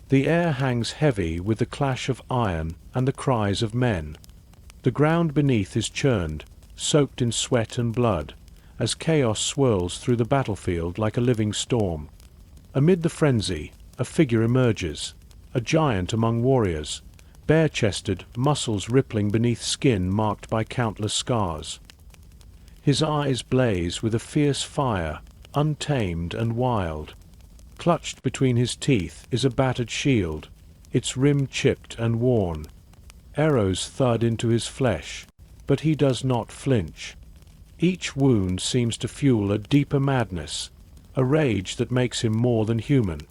The air hangs heavy with the clash of iron and the cries of men. The ground beneath is churned, soaked in sweat and blood, as chaos swirls through the battlefield like a living storm. Amid the frenzy, a figure emerges, a giant among warriors, bare-chested, muscles rippling beneath skin marked by countless scars. His eyes blaze with a fierce fire, untamed and wild. Clutched between his teeth is a battered shield, its rim chipped and worn. Arrows thud into his flesh, but he does not flinch. Each wound seems to fuel a deeper madness, a rage that makes him more than human.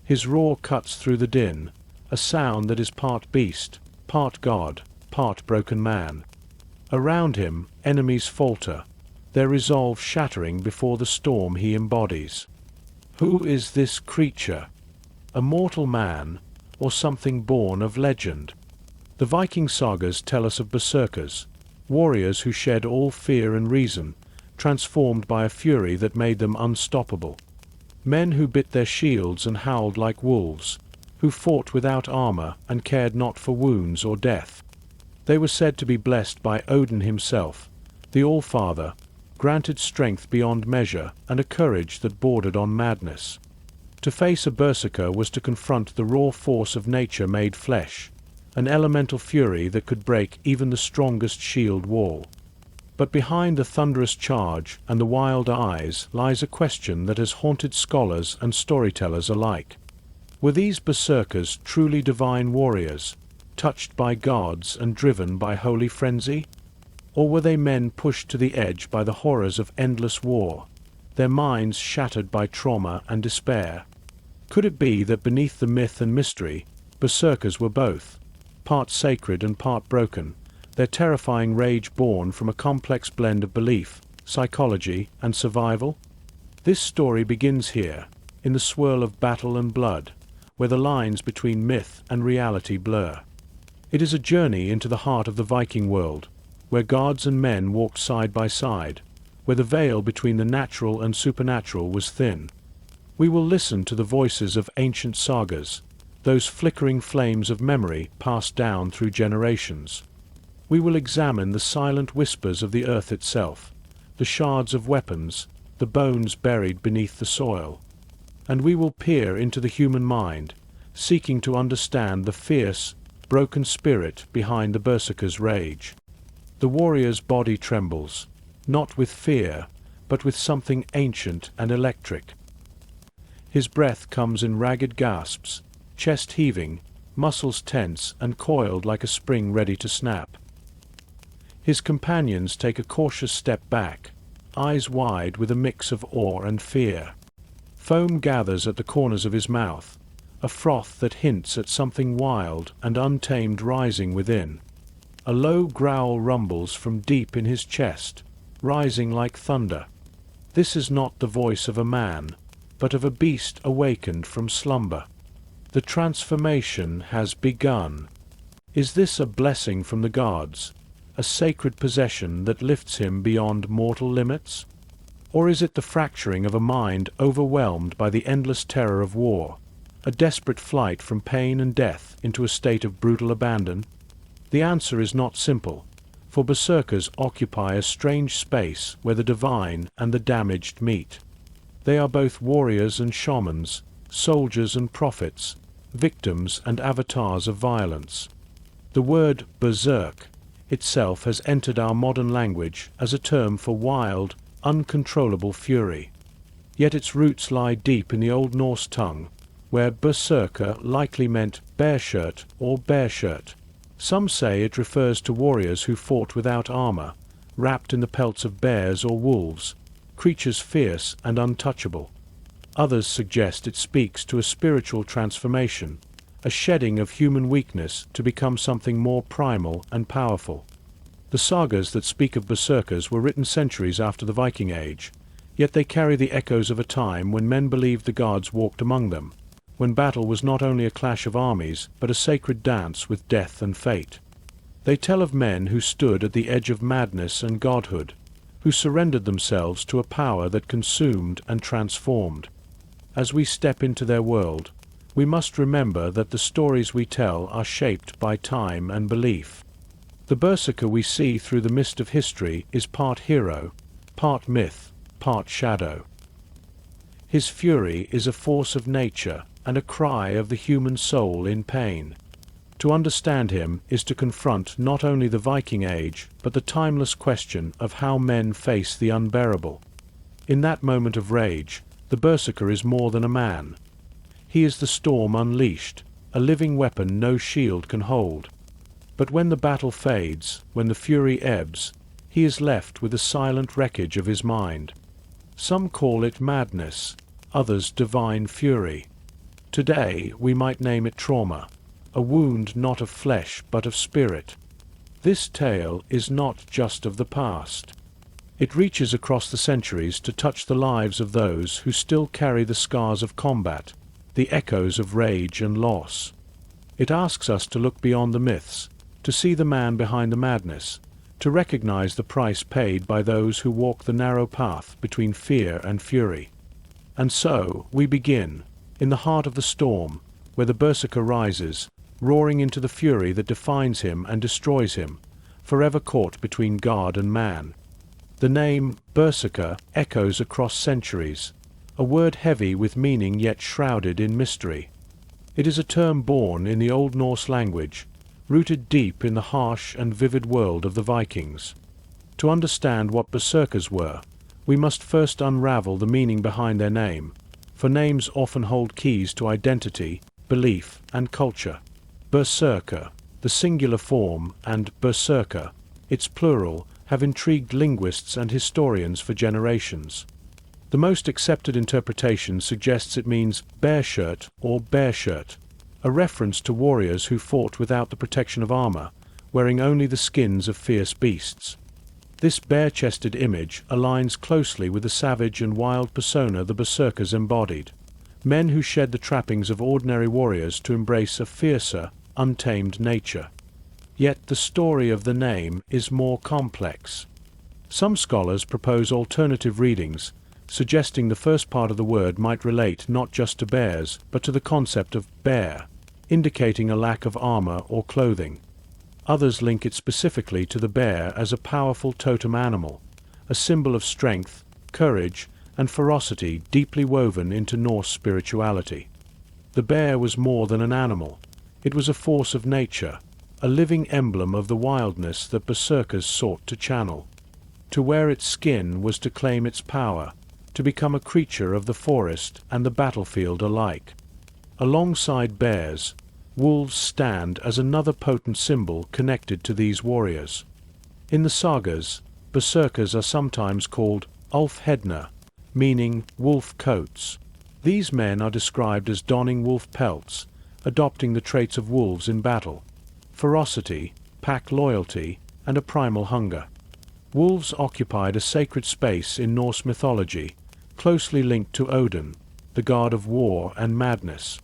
His roar cuts through the din, a sound that is part beast, part god, part broken man. Around him, enemies falter, their resolve shattering before the storm he embodies. Who is this creature? A mortal man, or something born of legend? The Viking sagas tell us of berserkers, warriors who shed all fear and reason, transformed by a fury that made them unstoppable. Men who bit their shields and howled like wolves, who fought without armor and cared not for wounds or death. They were said to be blessed by Odin himself, the All-Father, granted strength beyond measure and a courage that bordered on madness. To face a berserker was to confront the raw force of nature made flesh, an elemental fury that could break even the strongest shield wall. But behind the thunderous charge and the wild eyes lies a question that has haunted scholars and storytellers alike. Were these berserkers truly divine warriors, touched by gods and driven by holy frenzy? Or were they men pushed to the edge by the horrors of endless war, their minds shattered by trauma and despair? Could it be that beneath the myth and mystery, berserkers were both, part sacred and part broken, their terrifying rage born from a complex blend of belief, psychology, and survival? This story begins here, in the swirl of battle and blood, where the lines between myth and reality blur. It is a journey into the heart of the Viking world, where gods and men walked side by side, where the veil between the natural and supernatural was thin. We will listen to the voices of ancient sagas, those flickering flames of memory passed down through generations. We will examine the silent whispers of the earth itself, the shards of weapons, the bones buried beneath the soil. And we will peer into the human mind, seeking to understand the fierce, broken spirit behind the berserker's rage. The warrior's body trembles, not with fear, but with something ancient and electric. His breath comes in ragged gasps, chest heaving, muscles tense and coiled like a spring ready to snap. His companions take a cautious step back, eyes wide with a mix of awe and fear. Foam gathers at the corners of his mouth, a froth that hints at something wild and untamed rising within. A low growl rumbles from deep in his chest, rising like thunder. This is not the voice of a man, but of a beast awakened from slumber. The transformation has begun. Is this a blessing from the gods, a sacred possession that lifts him beyond mortal limits? Or is it the fracturing of a mind overwhelmed by the endless terror of war, a desperate flight from pain and death into a state of brutal abandon? The answer is not simple, for berserkers occupy a strange space where the divine and the damaged meet. They are both warriors and shamans, soldiers and prophets, victims and avatars of violence. The word berserk itself has entered our modern language as a term for wild, uncontrollable fury. Yet its roots lie deep in the Old Norse tongue, where berserker likely meant bear shirt or bear shirt. Some say it refers to warriors who fought without armor, wrapped in the pelts of bears or wolves, creatures fierce and untouchable. Others suggest it speaks to a spiritual transformation, a shedding of human weakness to become something more primal and powerful. The sagas that speak of berserkers were written centuries after the Viking Age, yet they carry the echoes of a time when men believed the gods walked among them, when battle was not only a clash of armies but a sacred dance with death and fate. They tell of men who stood at the edge of madness and godhood, who surrendered themselves to a power that consumed and transformed. As we step into their world, we must remember that the stories we tell are shaped by time and belief. The berserker we see through the mist of history is part hero, part myth, part shadow. His fury is a force of nature and a cry of the human soul in pain. To understand him is to confront not only the Viking Age, but the timeless question of how men face the unbearable. In that moment of rage, the berserker is more than a man. He is the storm unleashed, a living weapon no shield can hold. But when the battle fades, when the fury ebbs, he is left with the silent wreckage of his mind. Some call it madness, others divine fury. Today we might name it trauma, a wound not of flesh but of spirit. This tale is not just of the past. It reaches across the centuries to touch the lives of those who still carry the scars of combat, the echoes of rage and loss. It asks us to look beyond the myths, to see the man behind the madness, to recognize the price paid by those who walk the narrow path between fear and fury. And so we begin, in the heart of the storm, where the berserker rises, roaring into the fury that defines him and destroys him, forever caught between God and man. The name berserker echoes across centuries, a word heavy with meaning yet shrouded in mystery. It is a term born in the Old Norse language, rooted deep in the harsh and vivid world of the Vikings. To understand what berserkers were, we must first unravel the meaning behind their name, for names often hold keys to identity, belief, and culture. Berserker, the singular form, and berserker, its plural, have intrigued linguists and historians for generations. The most accepted interpretation suggests it means bear shirt or bear shirt, a reference to warriors who fought without the protection of armor, wearing only the skins of fierce beasts. This bare-chested image aligns closely with the savage and wild persona the berserkers embodied, men who shed the trappings of ordinary warriors to embrace a fiercer, untamed nature. Yet the story of the name is more complex. Some scholars propose alternative readings, suggesting the first part of the word might relate not just to bears, but to the concept of bear, indicating a lack of armor or clothing. Others link it specifically to the bear as a powerful totem animal, a symbol of strength, courage, and ferocity deeply woven into Norse spirituality. The bear was more than an animal. It was a force of nature, a living emblem of the wildness that berserkers sought to channel. To wear its skin was to claim its power, to become a creature of the forest and the battlefield alike. Alongside bears, wolves stand as another potent symbol connected to these warriors. In the sagas, berserkers are sometimes called Ulfhednar, meaning wolf coats. These men are described as donning wolf pelts, adopting the traits of wolves in battle: ferocity, pack loyalty, and a primal hunger. Wolves occupied a sacred space in Norse mythology, closely linked to Odin, the god of war and madness.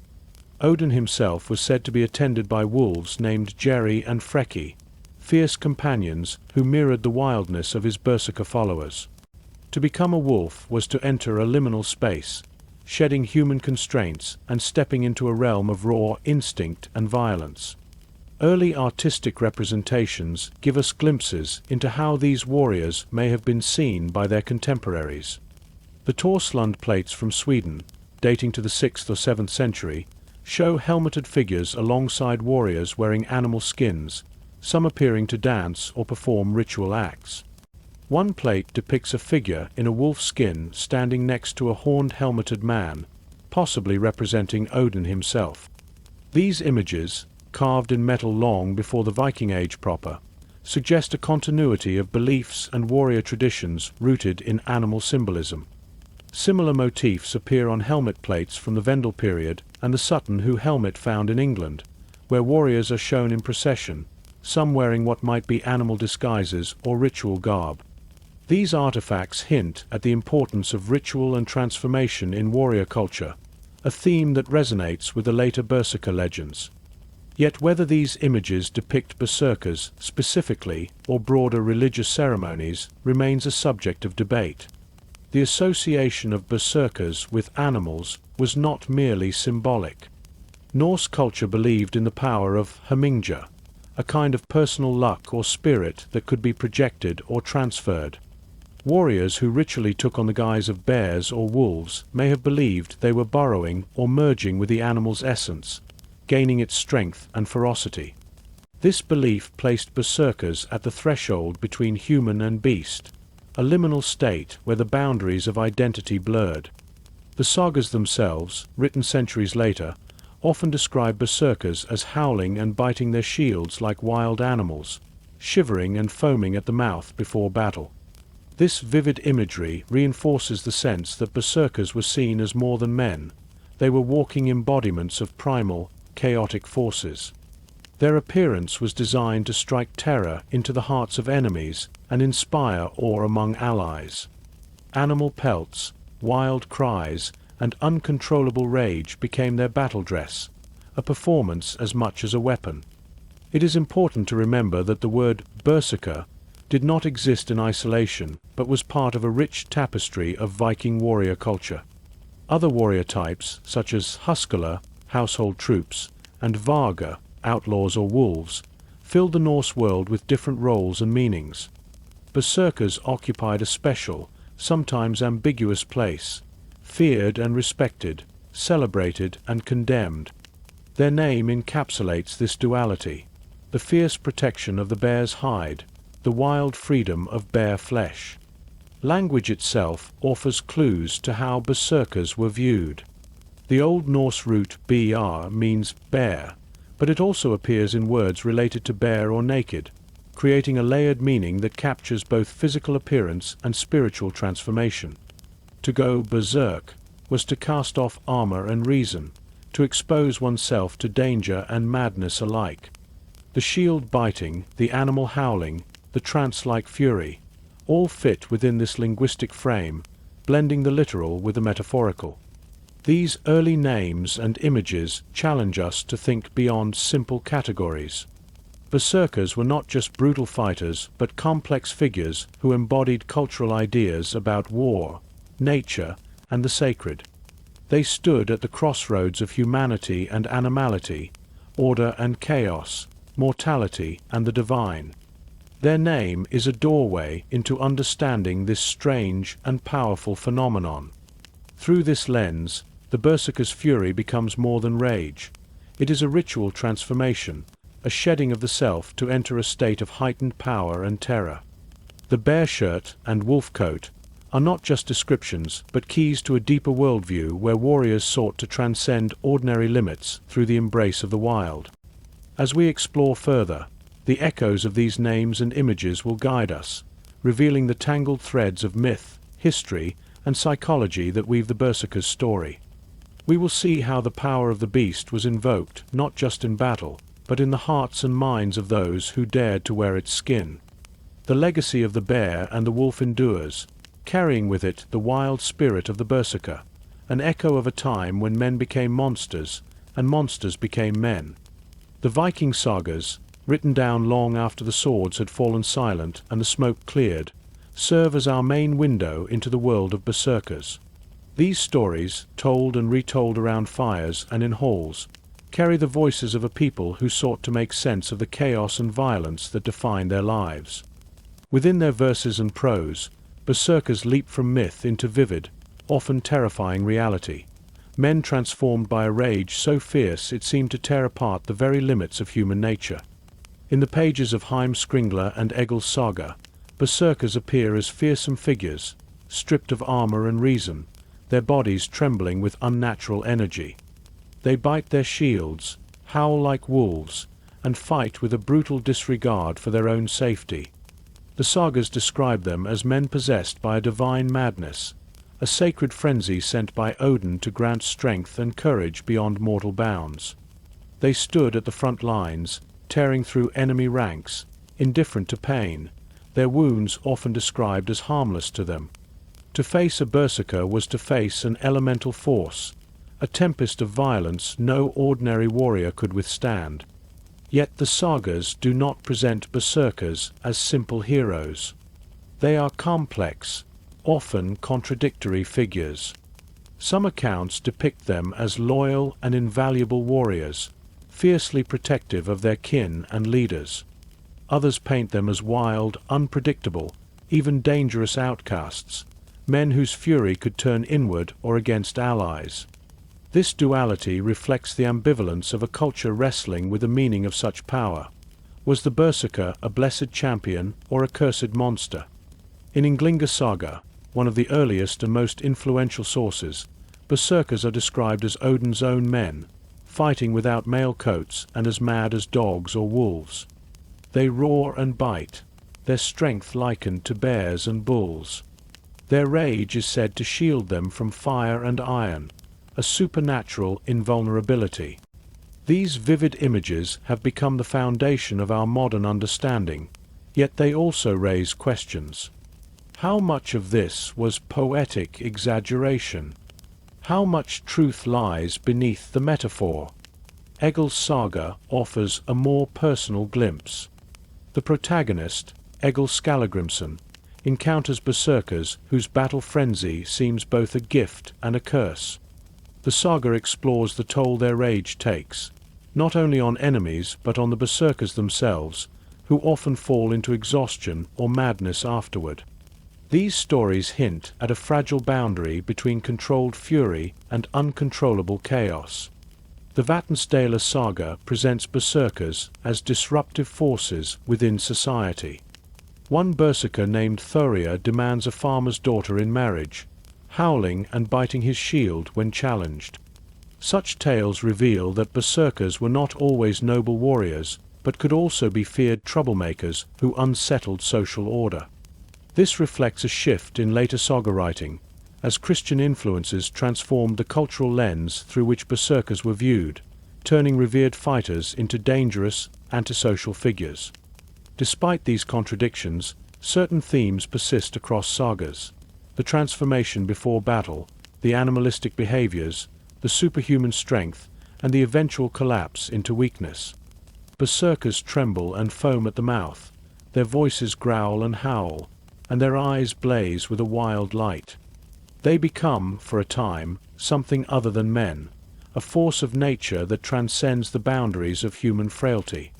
Odin himself was said to be attended by wolves named Jerry and Freki, fierce companions who mirrored the wildness of his berserker followers. To become a wolf was to enter a liminal space, shedding human constraints and stepping into a realm of raw instinct and violence. Early artistic representations give us glimpses into how these warriors may have been seen by their contemporaries. The Torslund plates from Sweden, dating to the 6th or 7th century, show helmeted figures alongside warriors wearing animal skins, some appearing to dance or perform ritual acts. One plate depicts a figure in a wolf skin standing next to a horned helmeted man, possibly representing Odin himself. These images, carved in metal long before the Viking Age proper, suggest a continuity of beliefs and warrior traditions rooted in animal symbolism. Similar motifs appear on helmet plates from the Vendel period and the Sutton Hoo helmet found in England, where warriors are shown in procession, some wearing what might be animal disguises or ritual garb. These artifacts hint at the importance of ritual and transformation in warrior culture, a theme that resonates with the later berserker legends. Yet whether these images depict berserkers specifically or broader religious ceremonies remains a subject of debate. The association of berserkers with animals was not merely symbolic. Norse culture believed in the power of hamingja, a kind of personal luck or spirit that could be projected or transferred. Warriors who ritually took on the guise of bears or wolves may have believed they were borrowing or merging with the animal's essence, gaining its strength and ferocity. This belief placed berserkers at the threshold between human and beast, a liminal state where the boundaries of identity blurred. The sagas themselves, written centuries later, often describe berserkers as howling and biting their shields like wild animals, shivering and foaming at the mouth before battle. This vivid imagery reinforces the sense that berserkers were seen as more than men. They were walking embodiments of primal, chaotic forces. Their appearance was designed to strike terror into the hearts of enemies and inspire awe among allies. Animal pelts, wild cries, and uncontrollable rage became their battle dress, a performance as much as a weapon. It is important to remember that the word berserker did not exist in isolation, but was part of a rich tapestry of Viking warrior culture. Other warrior types, such as Huskala, household troops, and Varga, outlaws or wolves, filled the Norse world with different roles and meanings. Berserkers occupied a special, sometimes ambiguous place, feared and respected, celebrated and condemned. Their name encapsulates this duality: the fierce protection of the bear's hide, the wild freedom of bare flesh. Language itself offers clues to how berserkers were viewed. The Old Norse root br means bear, but it also appears in words related to bare or naked, creating a layered meaning that captures both physical appearance and spiritual transformation. To go berserk was to cast off armor and reason, to expose oneself to danger and madness alike. The shield biting, the animal howling, the trance-like fury, all fit within this linguistic frame, blending the literal with the metaphorical. These early names and images challenge us to think beyond simple categories. Berserkers were not just brutal fighters, but complex figures who embodied cultural ideas about war, nature, and the sacred. They stood at the crossroads of humanity and animality, order and chaos, mortality and the divine. Their name is a doorway into understanding this strange and powerful phenomenon. Through this lens, the berserker's fury becomes more than rage. It is a ritual transformation, a shedding of the self to enter a state of heightened power and terror. The bear shirt and wolf coat are not just descriptions, but keys to a deeper worldview where warriors sought to transcend ordinary limits through the embrace of the wild. As we explore further, the echoes of these names and images will guide us, revealing the tangled threads of myth, history, and psychology that weave the berserker's story. We will see how the power of the beast was invoked not just in battle, but in the hearts and minds of those who dared to wear its skin. The legacy of the bear and the wolf endures, carrying with it the wild spirit of the berserker, an echo of a time when men became monsters and monsters became men. The Viking sagas, written down long after the swords had fallen silent and the smoke cleared, serve as our main window into the world of berserkers. These stories, told and retold around fires and in halls, carry the voices of a people who sought to make sense of the chaos and violence that defined their lives. Within their verses and prose, berserkers leap from myth into vivid, often terrifying reality. Men transformed by a rage so fierce it seemed to tear apart the very limits of human nature. In the pages of Heimskringla and Egil's saga, berserkers appear as fearsome figures, stripped of armor and reason, their bodies trembling with unnatural energy. They bite their shields, howl like wolves, and fight with a brutal disregard for their own safety. The sagas describe them as men possessed by a divine madness, a sacred frenzy sent by Odin to grant strength and courage beyond mortal bounds. They stood at the front lines, tearing through enemy ranks, indifferent to pain, their wounds often described as harmless to them. To face a berserker was to face an elemental force, a tempest of violence no ordinary warrior could withstand. Yet the sagas do not present berserkers as simple heroes. They are complex, often contradictory figures. Some accounts depict them as loyal and invaluable warriors, fiercely protective of their kin and leaders. Others paint them as wild, unpredictable, even dangerous outcasts, men whose fury could turn inward or against allies. This duality reflects the ambivalence of a culture wrestling with the meaning of such power. Was the Berserker a blessed champion or a cursed monster? In Ynglinga Saga, one of the earliest and most influential sources, Berserkers are described as Odin's own men, fighting without mail coats and as mad as dogs or wolves. They roar and bite, their strength likened to bears and bulls. Their rage is said to shield them from fire and iron, a supernatural invulnerability. These vivid images have become the foundation of our modern understanding, yet they also raise questions. How much of this was poetic exaggeration? How much truth lies beneath the metaphor? Egil's saga offers a more personal glimpse. The protagonist, Egil Skallagrimsson, encounters berserkers whose battle frenzy seems both a gift and a curse. The saga explores the toll their rage takes, not only on enemies but on the berserkers themselves, who often fall into exhaustion or madness afterward. These stories hint at a fragile boundary between controlled fury and uncontrollable chaos. The Vatnsdæla saga presents berserkers as disruptive forces within society. One berserker named Thorir demands a farmer's daughter in marriage, howling and biting his shield when challenged. Such tales reveal that berserkers were not always noble warriors, but could also be feared troublemakers who unsettled social order. This reflects a shift in later saga writing, as Christian influences transformed the cultural lens through which berserkers were viewed, turning revered fighters into dangerous, antisocial figures. Despite these contradictions, certain themes persist across sagas: the transformation before battle, the animalistic behaviors, the superhuman strength, and the eventual collapse into weakness. Berserkers tremble and foam at the mouth, their voices growl and howl, and their eyes blaze with a wild light. They become, for a time, something other than men, a force of nature that transcends the boundaries of human frailty.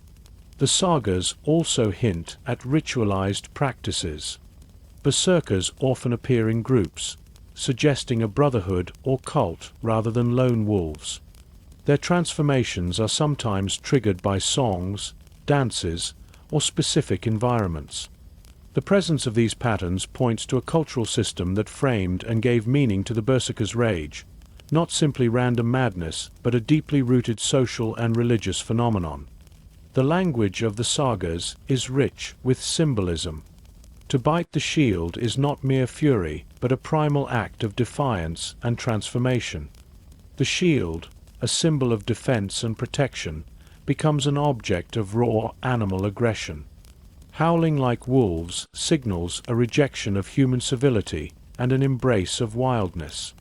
The sagas also hint at ritualized practices. Berserkers often appear in groups, suggesting a brotherhood or cult rather than lone wolves. Their transformations are sometimes triggered by songs, dances, or specific environments. The presence of these patterns points to a cultural system that framed and gave meaning to the berserker's rage, not simply random madness, but a deeply rooted social and religious phenomenon. The language of the sagas is rich with symbolism. To bite the shield is not mere fury, but a primal act of defiance and transformation. The shield, a symbol of defense and protection, becomes an object of raw animal aggression. Howling like wolves signals a rejection of human civility and an embrace of wildness.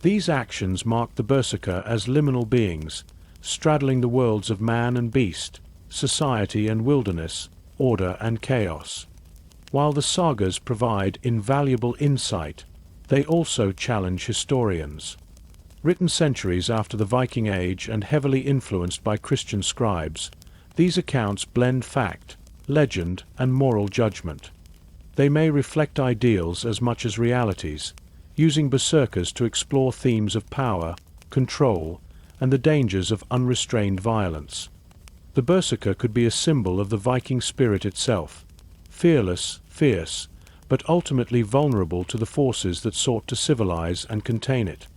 These actions mark the berserker as liminal beings, straddling the worlds of man and beast, society and wilderness, order and chaos. While the sagas provide invaluable insight, they also challenge historians. Written centuries after the Viking Age and heavily influenced by Christian scribes, these accounts blend fact, legend, and moral judgment. They may reflect ideals as much as realities, using berserkers to explore themes of power, control, and the dangers of unrestrained violence. The berserker could be a symbol of the Viking spirit itself, fearless, fierce, but ultimately vulnerable to the forces that sought to civilize and contain it.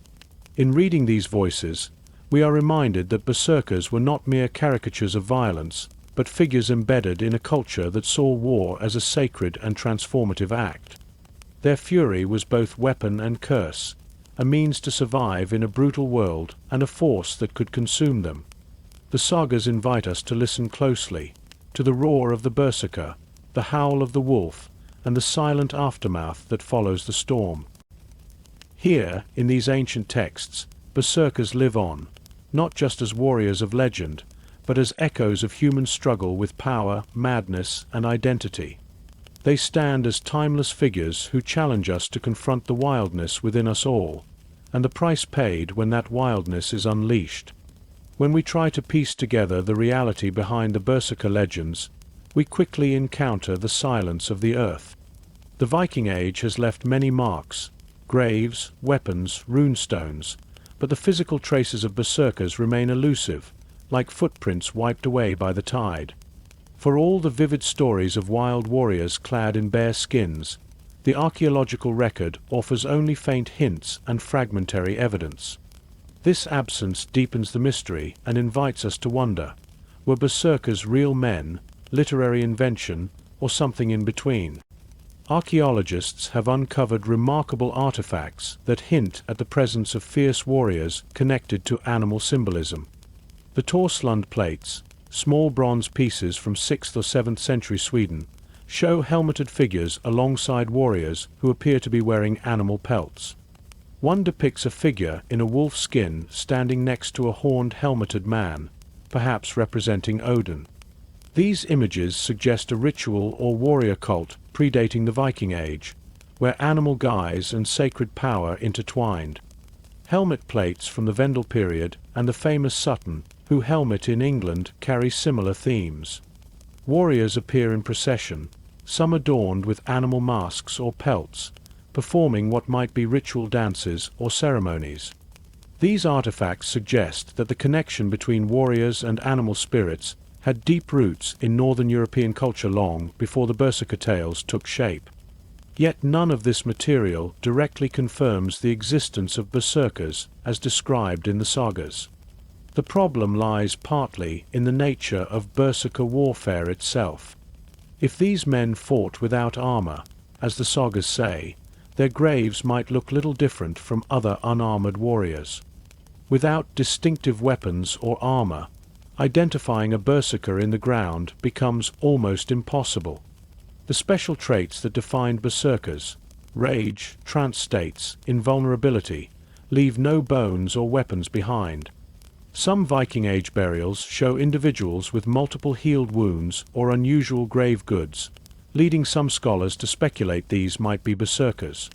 In reading these voices, we are reminded that berserkers were not mere caricatures of violence, but figures embedded in a culture that saw war as a sacred and transformative act. Their fury was both weapon and curse, a means to survive in a brutal world and a force that could consume them. The sagas invite us to listen closely to the roar of the berserker, the howl of the wolf, and the silent aftermath that follows the storm. Here, in these ancient texts, berserkers live on, not just as warriors of legend, but as echoes of human struggle with power, madness, and identity. They stand as timeless figures who challenge us to confront the wildness within us all, and the price paid when that wildness is unleashed. When we try to piece together the reality behind the Berserker legends, we quickly encounter the silence of the earth. The Viking Age has left many marks, graves, weapons, runestones, but the physical traces of berserkers remain elusive, like footprints wiped away by the tide. For all the vivid stories of wild warriors clad in bare skins, the archaeological record offers only faint hints and fragmentary evidence. This absence deepens the mystery and invites us to wonder, were berserkers real men, literary invention, or something in between? Archaeologists have uncovered remarkable artifacts that hint at the presence of fierce warriors connected to animal symbolism. The Torslund plates, small bronze pieces from 6th or 7th century Sweden, show helmeted figures alongside warriors who appear to be wearing animal pelts. One depicts a figure in a wolf skin standing next to a horned helmeted man, perhaps representing Odin. These images suggest a ritual or warrior cult predating the Viking Age, where animal guise and sacred power intertwined. Helmet plates from the Vendel period and the famous Sutton, who helmet in England, carry similar themes. Warriors appear in procession, some adorned with animal masks or pelts, performing what might be ritual dances or ceremonies. These artifacts suggest that the connection between warriors and animal spirits had deep roots in Northern European culture long before the Berserker tales took shape. Yet none of this material directly confirms the existence of berserkers as described in the sagas. The problem lies partly in the nature of berserker warfare itself. If these men fought without armor, as the sagas say, their graves might look little different from other unarmored warriors. Without distinctive weapons or armor, identifying a berserker in the ground becomes almost impossible. The special traits that defined berserkers, rage, trance states, invulnerability, leave no bones or weapons behind. Some Viking Age burials show individuals with multiple healed wounds or unusual grave goods, leading some scholars to speculate these might be berserkers.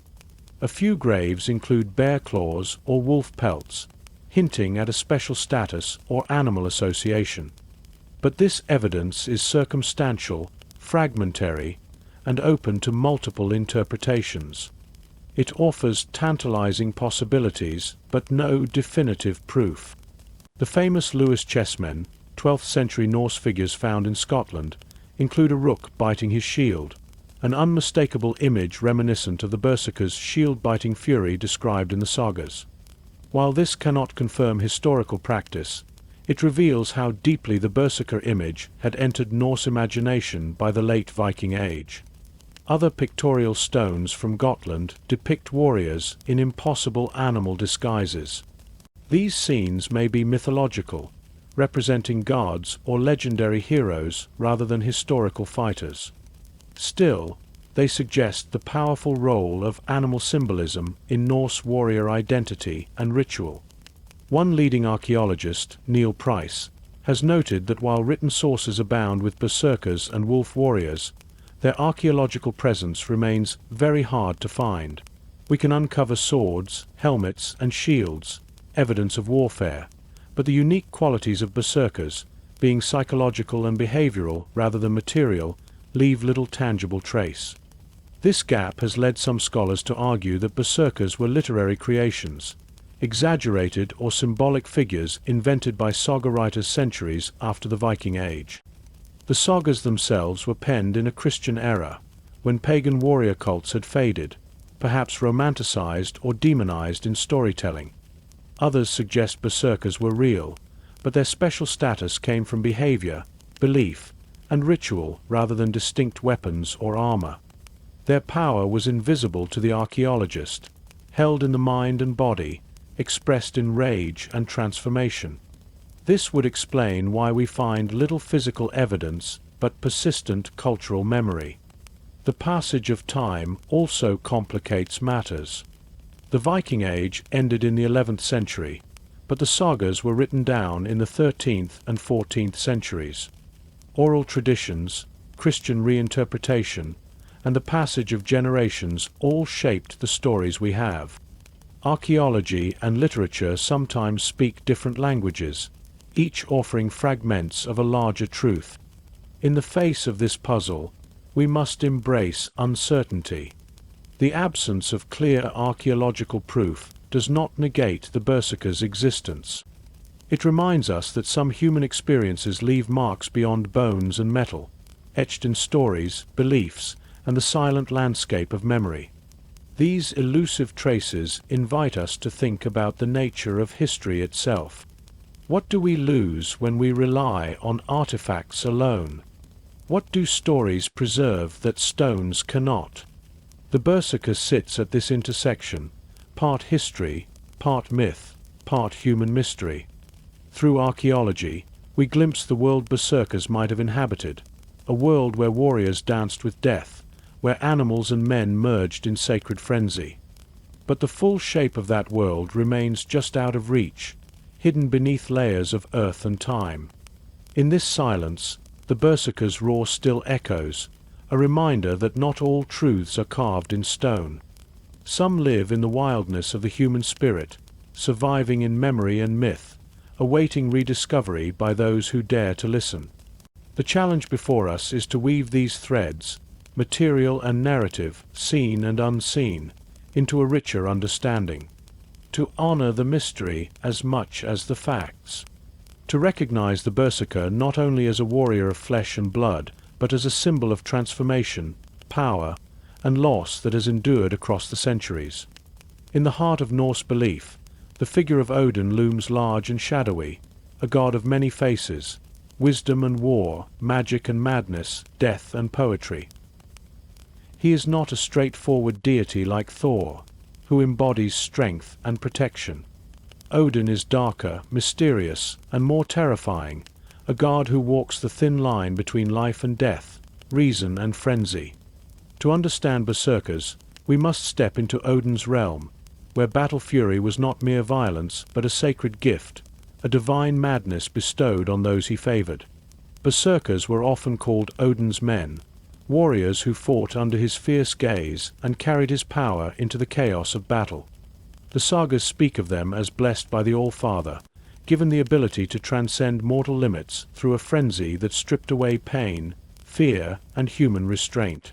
A few graves include bear claws or wolf pelts, hinting at a special status or animal association. But this evidence is circumstantial, fragmentary, and open to multiple interpretations. It offers tantalizing possibilities, but no definitive proof. The famous Lewis chessmen, 12th century Norse figures found in Scotland, include a rook biting his shield, an unmistakable image reminiscent of the berserker's shield-biting fury described in the sagas. While this cannot confirm historical practice, it reveals how deeply the berserker image had entered Norse imagination by the late Viking Age. Other pictorial stones from Gotland depict warriors in impossible animal disguises. These scenes may be mythological, representing gods or legendary heroes rather than historical fighters. Still, they suggest the powerful role of animal symbolism in Norse warrior identity and ritual. One leading archaeologist, Neil Price, has noted that while written sources abound with berserkers and wolf warriors, their archaeological presence remains very hard to find. We can uncover swords, helmets, and shields, evidence of warfare, but the unique qualities of berserkers, being psychological and behavioral rather than material, leave little tangible trace. This gap has led some scholars to argue that berserkers were literary creations, exaggerated or symbolic figures invented by saga writers centuries after the Viking Age. The sagas themselves were penned in a Christian era, when pagan warrior cults had faded, perhaps romanticized or demonized in storytelling. Others suggest berserkers were real, but their special status came from behavior, belief, and ritual rather than distinct weapons or armor. Their power was invisible to the archaeologist, held in the mind and body, expressed in rage and transformation. This would explain why we find little physical evidence but persistent cultural memory. The passage of time also complicates matters. The Viking Age ended in the 11th century, but the sagas were written down in the 13th and 14th centuries. Oral traditions, Christian reinterpretation, and the passage of generations all shaped the stories we have. Archaeology and literature sometimes speak different languages, each offering fragments of a larger truth. In the face of this puzzle, we must embrace uncertainty. The absence of clear archaeological proof does not negate the berserker's existence. It reminds us that some human experiences leave marks beyond bones and metal, etched in stories, beliefs, and the silent landscape of memory. These elusive traces invite us to think about the nature of history itself. What do we lose when we rely on artifacts alone? What do stories preserve that stones cannot? The berserker sits at this intersection, part history, part myth, part human mystery. Through archaeology, we glimpse the world berserkers might have inhabited, a world where warriors danced with death, where animals and men merged in sacred frenzy. But the full shape of that world remains just out of reach, hidden beneath layers of earth and time. In this silence, the berserker's roar still echoes, a reminder that not all truths are carved in stone. Some live in the wildness of the human spirit, surviving in memory and myth, awaiting rediscovery by those who dare to listen. The challenge before us is to weave these threads, material and narrative, seen and unseen, into a richer understanding. To honor the mystery as much as the facts. To recognize the berserker not only as a warrior of flesh and blood, but as a symbol of transformation, power, and loss that has endured across the centuries. In the heart of Norse belief, the figure of Odin looms large and shadowy, a god of many faces, wisdom and war, magic and madness, death and poetry. He is not a straightforward deity like Thor, who embodies strength and protection. Odin is darker, mysterious, and more terrifying, a god who walks the thin line between life and death, reason and frenzy. To understand berserkers, we must step into Odin's realm, where battle fury was not mere violence but a sacred gift, a divine madness bestowed on those he favored. Berserkers were often called Odin's men, warriors who fought under his fierce gaze and carried his power into the chaos of battle. The sagas speak of them as blessed by the All-Father, given the ability to transcend mortal limits through a frenzy that stripped away pain, fear, and human restraint.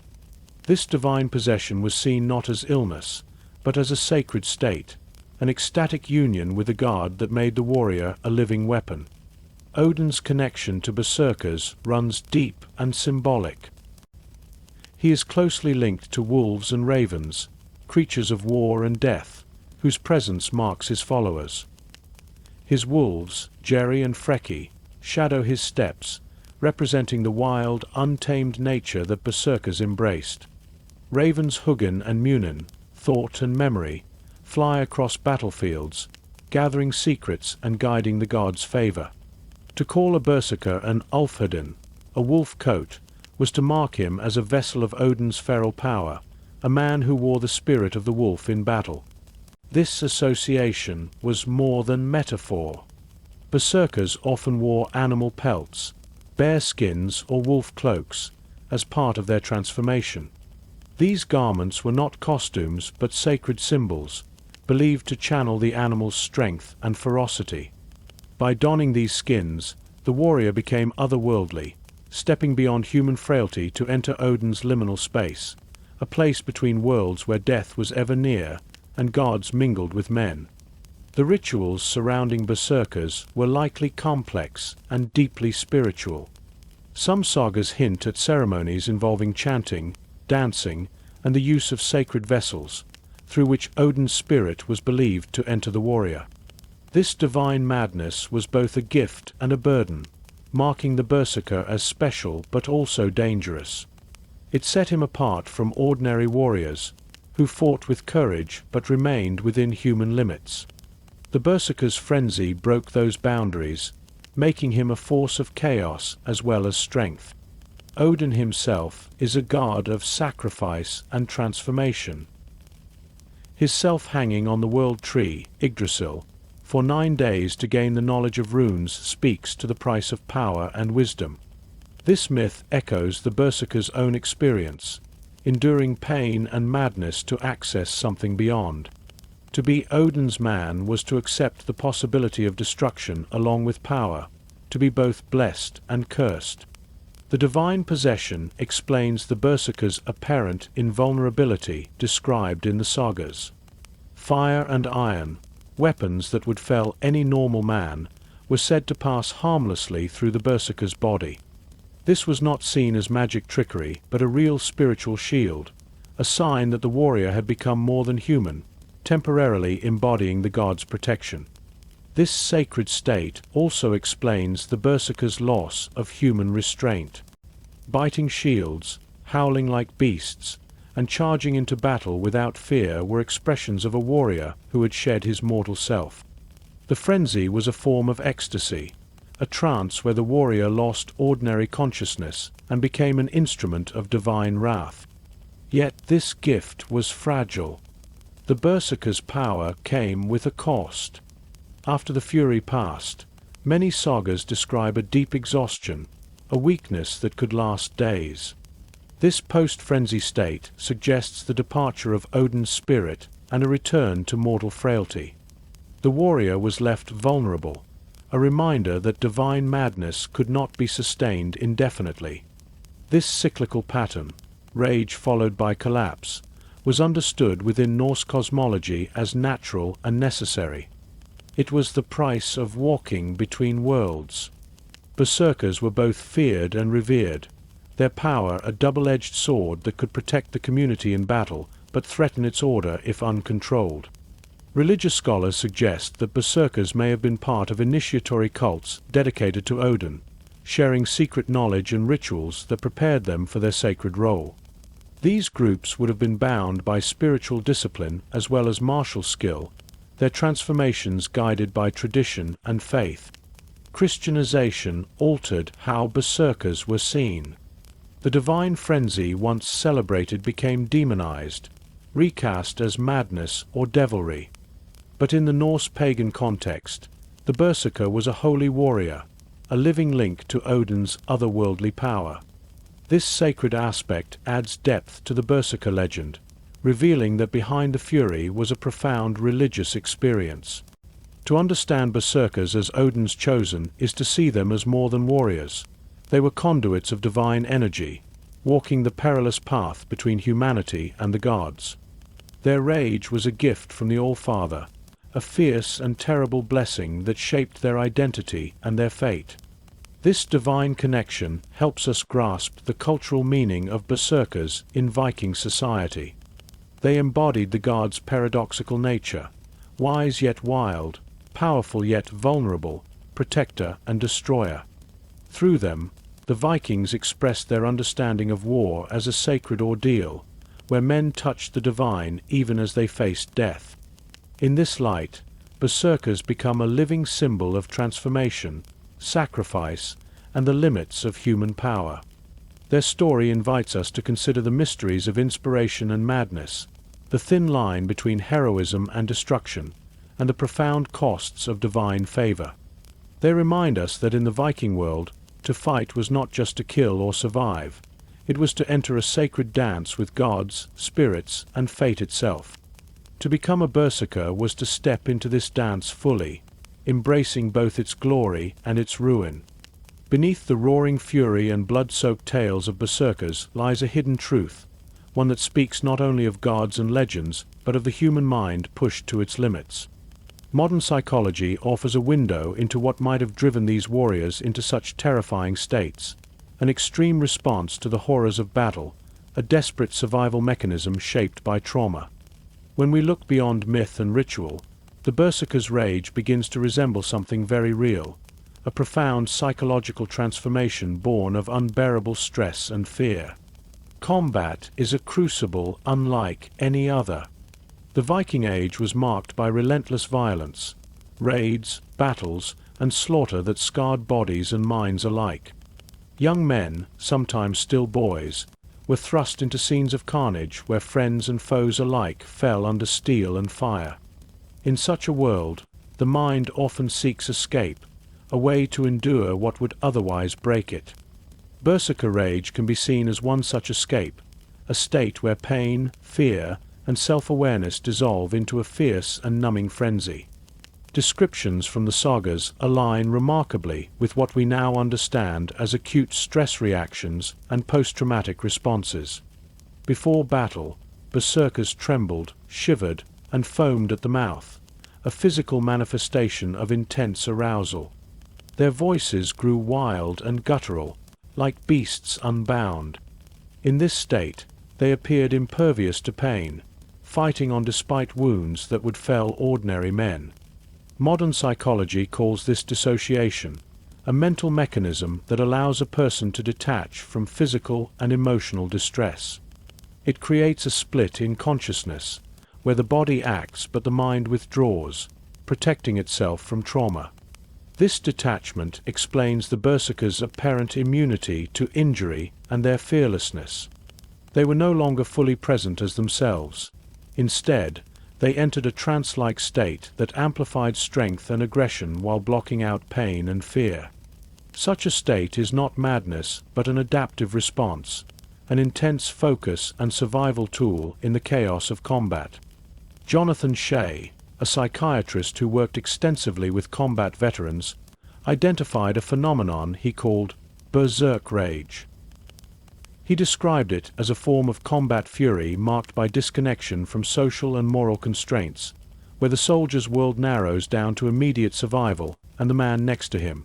This divine possession was seen not as illness, but as a sacred state, an ecstatic union with the god that made the warrior a living weapon. Odin's connection to berserkers runs deep and symbolic. He is closely linked to wolves and ravens, creatures of war and death, whose presence marks his followers. His wolves, Jerry and Freki, shadow his steps, representing the wild, untamed nature that berserkers embraced. Ravens Hugin and Munin, thought and memory, fly across battlefields, gathering secrets and guiding the god's favor. To call a berserker an Ulfhedin, a wolf coat, was to mark him as a vessel of Odin's feral power, a man who wore the spirit of the wolf in battle. This association was more than metaphor. Berserkers often wore animal pelts, bear skins or wolf cloaks, as part of their transformation. These garments were not costumes but sacred symbols, believed to channel the animal's strength and ferocity. By donning these skins, the warrior became otherworldly, stepping beyond human frailty to enter Odin's liminal space, a place between worlds where death was ever near and gods mingled with men. The rituals surrounding berserkers were likely complex and deeply spiritual. Some sagas hint at ceremonies involving chanting, dancing, and the use of sacred vessels, through which Odin's spirit was believed to enter the warrior. This divine madness was both a gift and a burden, marking the berserker as special but also dangerous. It set him apart from ordinary warriors, who fought with courage but remained within human limits. The berserker's frenzy broke those boundaries, making him a force of chaos as well as strength. Odin himself is a god of sacrifice and transformation. His self hanging on the world tree, Yggdrasil, for 9 days to gain the knowledge of runes speaks to the price of power and wisdom. This myth echoes the berserker's own experience, enduring pain and madness to access something beyond. To be Odin's man was to accept the possibility of destruction along with power, to be both blessed and cursed. The divine possession explains the Berserkers' apparent invulnerability described in the sagas. Fire and iron, weapons that would fell any normal man, were said to pass harmlessly through the Berserker's body. This was not seen as magic trickery, but a real spiritual shield, a sign that the warrior had become more than human, temporarily embodying the god's protection. This sacred state also explains the Berserkers' loss of human restraint. Biting shields, howling like beasts, and charging into battle without fear were expressions of a warrior who had shed his mortal self. The frenzy was a form of ecstasy, a trance where the warrior lost ordinary consciousness and became an instrument of divine wrath. Yet this gift was fragile. The Berserker's power came with a cost. After the fury passed, many sagas describe a deep exhaustion, a weakness that could last days. This post-frenzy state suggests the departure of Odin's spirit and a return to mortal frailty. The warrior was left vulnerable, a reminder that divine madness could not be sustained indefinitely. This cyclical pattern, rage followed by collapse, was understood within Norse cosmology as natural and necessary. It was the price of walking between worlds. Berserkers were both feared and revered, their power a double-edged sword that could protect the community in battle but threaten its order if uncontrolled. Religious scholars suggest that Berserkers may have been part of initiatory cults dedicated to Odin, sharing secret knowledge and rituals that prepared them for their sacred role. These groups would have been bound by spiritual discipline as well as martial skill, their transformations guided by tradition and faith. Christianization altered how Berserkers were seen. The divine frenzy once celebrated became demonized, recast as madness or devilry. But in the Norse pagan context, the Berserker was a holy warrior, a living link to Odin's otherworldly power. This sacred aspect adds depth to the Berserker legend, revealing that behind the fury was a profound religious experience. To understand Berserkers as Odin's chosen is to see them as more than warriors. They were conduits of divine energy, walking the perilous path between humanity and the gods. Their rage was a gift from the All-Father, a fierce and terrible blessing that shaped their identity and their fate. This divine connection helps us grasp the cultural meaning of Berserkers in Viking society. They embodied the god's paradoxical nature, wise yet wild, powerful yet vulnerable, protector and destroyer. Through them, the Vikings expressed their understanding of war as a sacred ordeal, where men touched the divine even as they faced death. In this light, Berserkers become a living symbol of transformation, sacrifice, and the limits of human power. Their story invites us to consider the mysteries of inspiration and madness, the thin line between heroism and destruction, and the profound costs of divine favor. They remind us that in the Viking world, to fight was not just to kill or survive. It was to enter a sacred dance with gods, spirits, and fate itself. To become a Berserker was to step into this dance fully, embracing both its glory and its ruin. Beneath the roaring fury and blood-soaked tales of Berserkers lies a hidden truth, one that speaks not only of gods and legends, but of the human mind pushed to its limits. Modern psychology offers a window into what might have driven these warriors into such terrifying states, an extreme response to the horrors of battle, a desperate survival mechanism shaped by trauma. When we look beyond myth and ritual, the Berserker's rage begins to resemble something very real, a profound psychological transformation born of unbearable stress and fear. Combat is a crucible unlike any other. The Viking Age was marked by relentless violence, raids, battles, and slaughter that scarred bodies and minds alike. Young men, sometimes still boys, were thrust into scenes of carnage where friends and foes alike fell under steel and fire. In such a world, the mind often seeks escape, a way to endure what would otherwise break it. Berserker rage can be seen as one such escape, a state where pain, fear, and self-awareness dissolve into a fierce and numbing frenzy. Descriptions from the sagas align remarkably with what we now understand as acute stress reactions and post-traumatic responses. Before battle, berserkers trembled, shivered, and foamed at the mouth, a physical manifestation of intense arousal. Their voices grew wild and guttural, like beasts unbound. In this state, they appeared impervious to pain, fighting on despite wounds that would fell ordinary men. Modern psychology calls this dissociation, a mental mechanism that allows a person to detach from physical and emotional distress. It creates a split in consciousness, where the body acts but the mind withdraws, protecting itself from trauma. This detachment explains the berserkers' apparent immunity to injury and their fearlessness. They were no longer fully present as themselves. Instead, they entered a trance-like state that amplified strength and aggression while blocking out pain and fear. Such a state is not madness but an adaptive response, an intense focus and survival tool in the chaos of combat. Jonathan Shea, a psychiatrist who worked extensively with combat veterans, identified a phenomenon he called berserk rage. He described it as a form of combat fury marked by disconnection from social and moral constraints, where the soldier's world narrows down to immediate survival and the man next to him.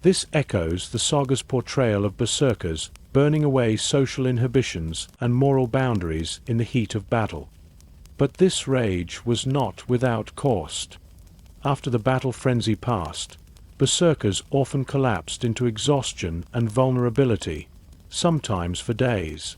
This echoes the saga's portrayal of berserkers burning away social inhibitions and moral boundaries in the heat of battle. But this rage was not without cost. After the battle frenzy passed, berserkers often collapsed into exhaustion and vulnerability, sometimes for days.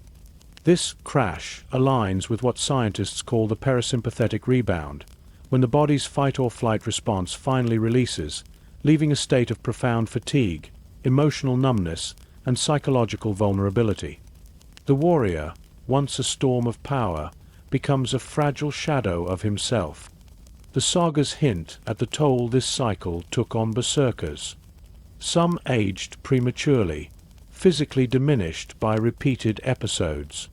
This crash aligns with what scientists call the parasympathetic rebound, when the body's fight-or-flight response finally releases, leaving a state of profound fatigue, emotional numbness, and psychological vulnerability. The warrior, once a storm of power, becomes a fragile shadow of himself. The sagas hint at the toll this cycle took on berserkers. Some aged prematurely, physically diminished by repeated episodes.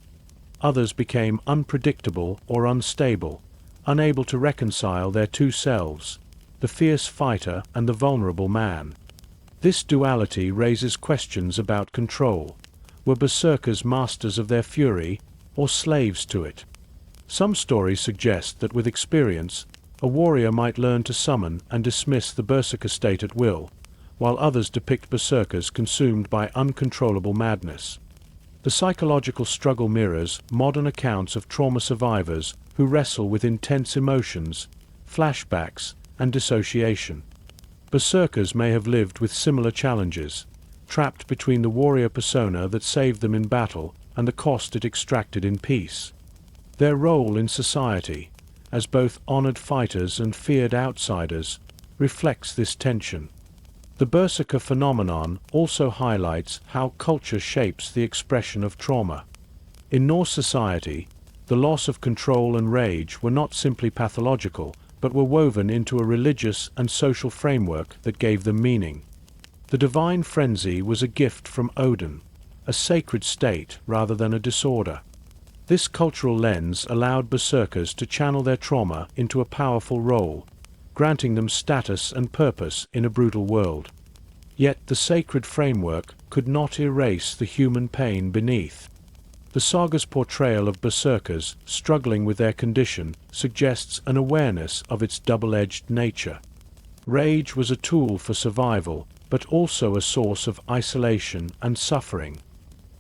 Others became unpredictable or unstable, unable to reconcile their two selves, the fierce fighter and the vulnerable man. This duality raises questions about control. Were berserkers masters of their fury, or slaves to it? Some stories suggest that with experience, a warrior might learn to summon and dismiss the berserker state at will, while others depict berserkers consumed by uncontrollable madness. The psychological struggle mirrors modern accounts of trauma survivors who wrestle with intense emotions, flashbacks, and dissociation. Berserkers may have lived with similar challenges, trapped between the warrior persona that saved them in battle and the cost it extracted in peace. Their role in society, as both honored fighters and feared outsiders, reflects this tension. The berserker phenomenon also highlights how culture shapes the expression of trauma. In Norse society, the loss of control and rage were not simply pathological, but were woven into a religious and social framework that gave them meaning. The divine frenzy was a gift from Odin, a sacred state rather than a disorder. This cultural lens allowed berserkers to channel their trauma into a powerful role, granting them status and purpose in a brutal world. Yet the sacred framework could not erase the human pain beneath. The saga's portrayal of berserkers struggling with their condition suggests an awareness of its double-edged nature. Rage was a tool for survival, but also a source of isolation and suffering.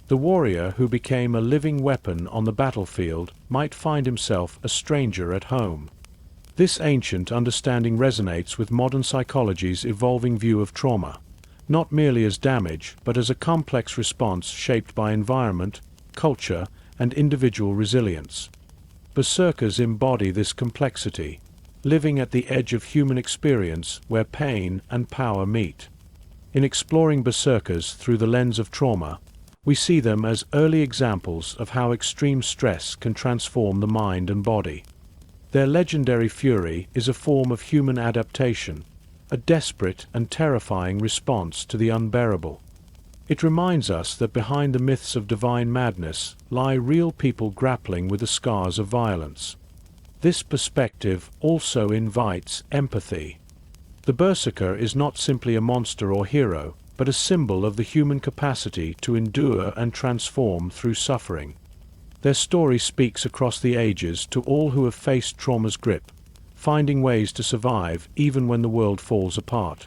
The warrior who became a living weapon on the battlefield might find himself a stranger at home. This ancient understanding resonates with modern psychology's evolving view of trauma, not merely as damage, but as a complex response shaped by environment, culture, and individual resilience. Berserkers embody this complexity, living at the edge of human experience where pain and power meet. In exploring berserkers through the lens of trauma, we see them as early examples of how extreme stress can transform the mind and body. Their legendary fury is a form of human adaptation, a desperate and terrifying response to the unbearable. It reminds us that behind the myths of divine madness lie real people grappling with the scars of violence. This perspective also invites empathy. The Berserker is not simply a monster or hero, but a symbol of the human capacity to endure and transform through suffering. Their story speaks across the ages to all who have faced trauma's grip, finding ways to survive even when the world falls apart.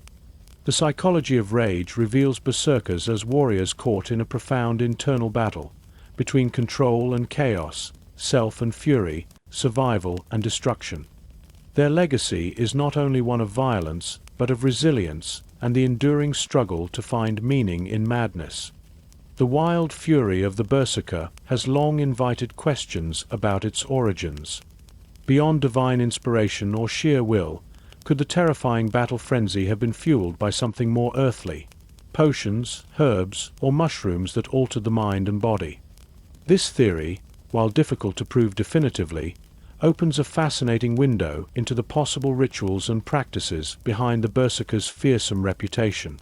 The psychology of rage reveals berserkers as warriors caught in a profound internal battle between control and chaos, self and fury, survival and destruction. Their legacy is not only one of violence, but of resilience and the enduring struggle to find meaning in madness. The wild fury of the Berserker has long invited questions about its origins. Beyond divine inspiration or sheer will, could the terrifying battle frenzy have been fueled by something more earthly? Potions, herbs, or mushrooms that altered the mind and body? This theory, while difficult to prove definitively, opens a fascinating window into the possible rituals and practices behind the Berserkers' fearsome reputation.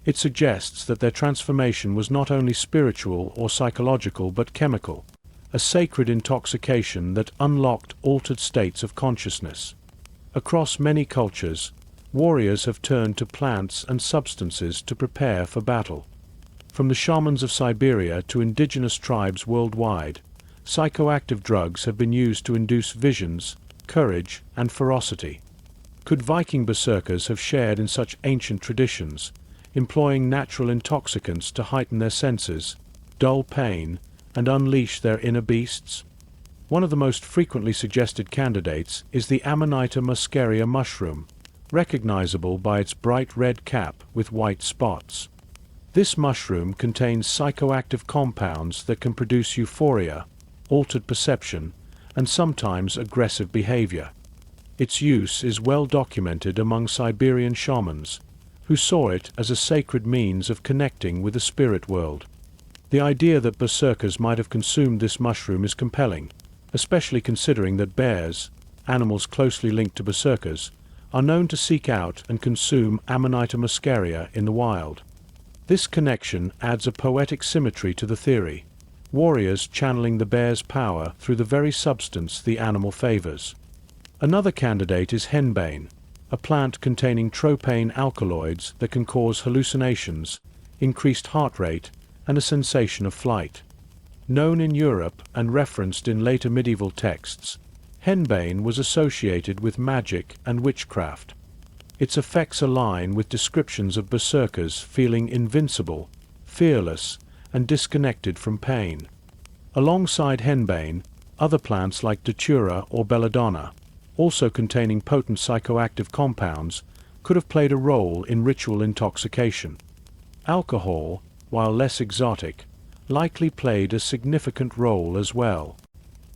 It suggests that their transformation was not only spiritual or psychological but chemical, a sacred intoxication that unlocked altered states of consciousness. Across many cultures, warriors have turned to plants and substances to prepare for battle. From the shamans of Siberia to indigenous tribes worldwide, psychoactive drugs have been used to induce visions, courage, and ferocity. Could Viking berserkers have shared in such ancient traditions, employing natural intoxicants to heighten their senses, dull pain, and unleash their inner beasts? One of the most frequently suggested candidates is the Amanita muscaria mushroom, recognizable by its bright red cap with white spots. This mushroom contains psychoactive compounds that can produce euphoria, altered perception, and sometimes aggressive behavior. Its use is well documented among Siberian shamans, who saw it as a sacred means of connecting with the spirit world. The idea that berserkers might have consumed this mushroom is compelling, especially considering that bears, animals closely linked to berserkers, are known to seek out and consume Amanita muscaria in the wild. This connection adds a poetic symmetry to the theory, warriors channeling the bear's power through the very substance the animal favors. Another candidate is henbane, a plant containing tropane alkaloids that can cause hallucinations, increased heart rate, and a sensation of flight. Known in Europe and referenced in later medieval texts, henbane was associated with magic and witchcraft. Its effects align with descriptions of berserkers feeling invincible, fearless, and disconnected from pain. Alongside henbane, other plants like datura or belladonna, also containing potent psychoactive compounds, could have played a role in ritual intoxication. Alcohol, while less exotic, likely played a significant role as well.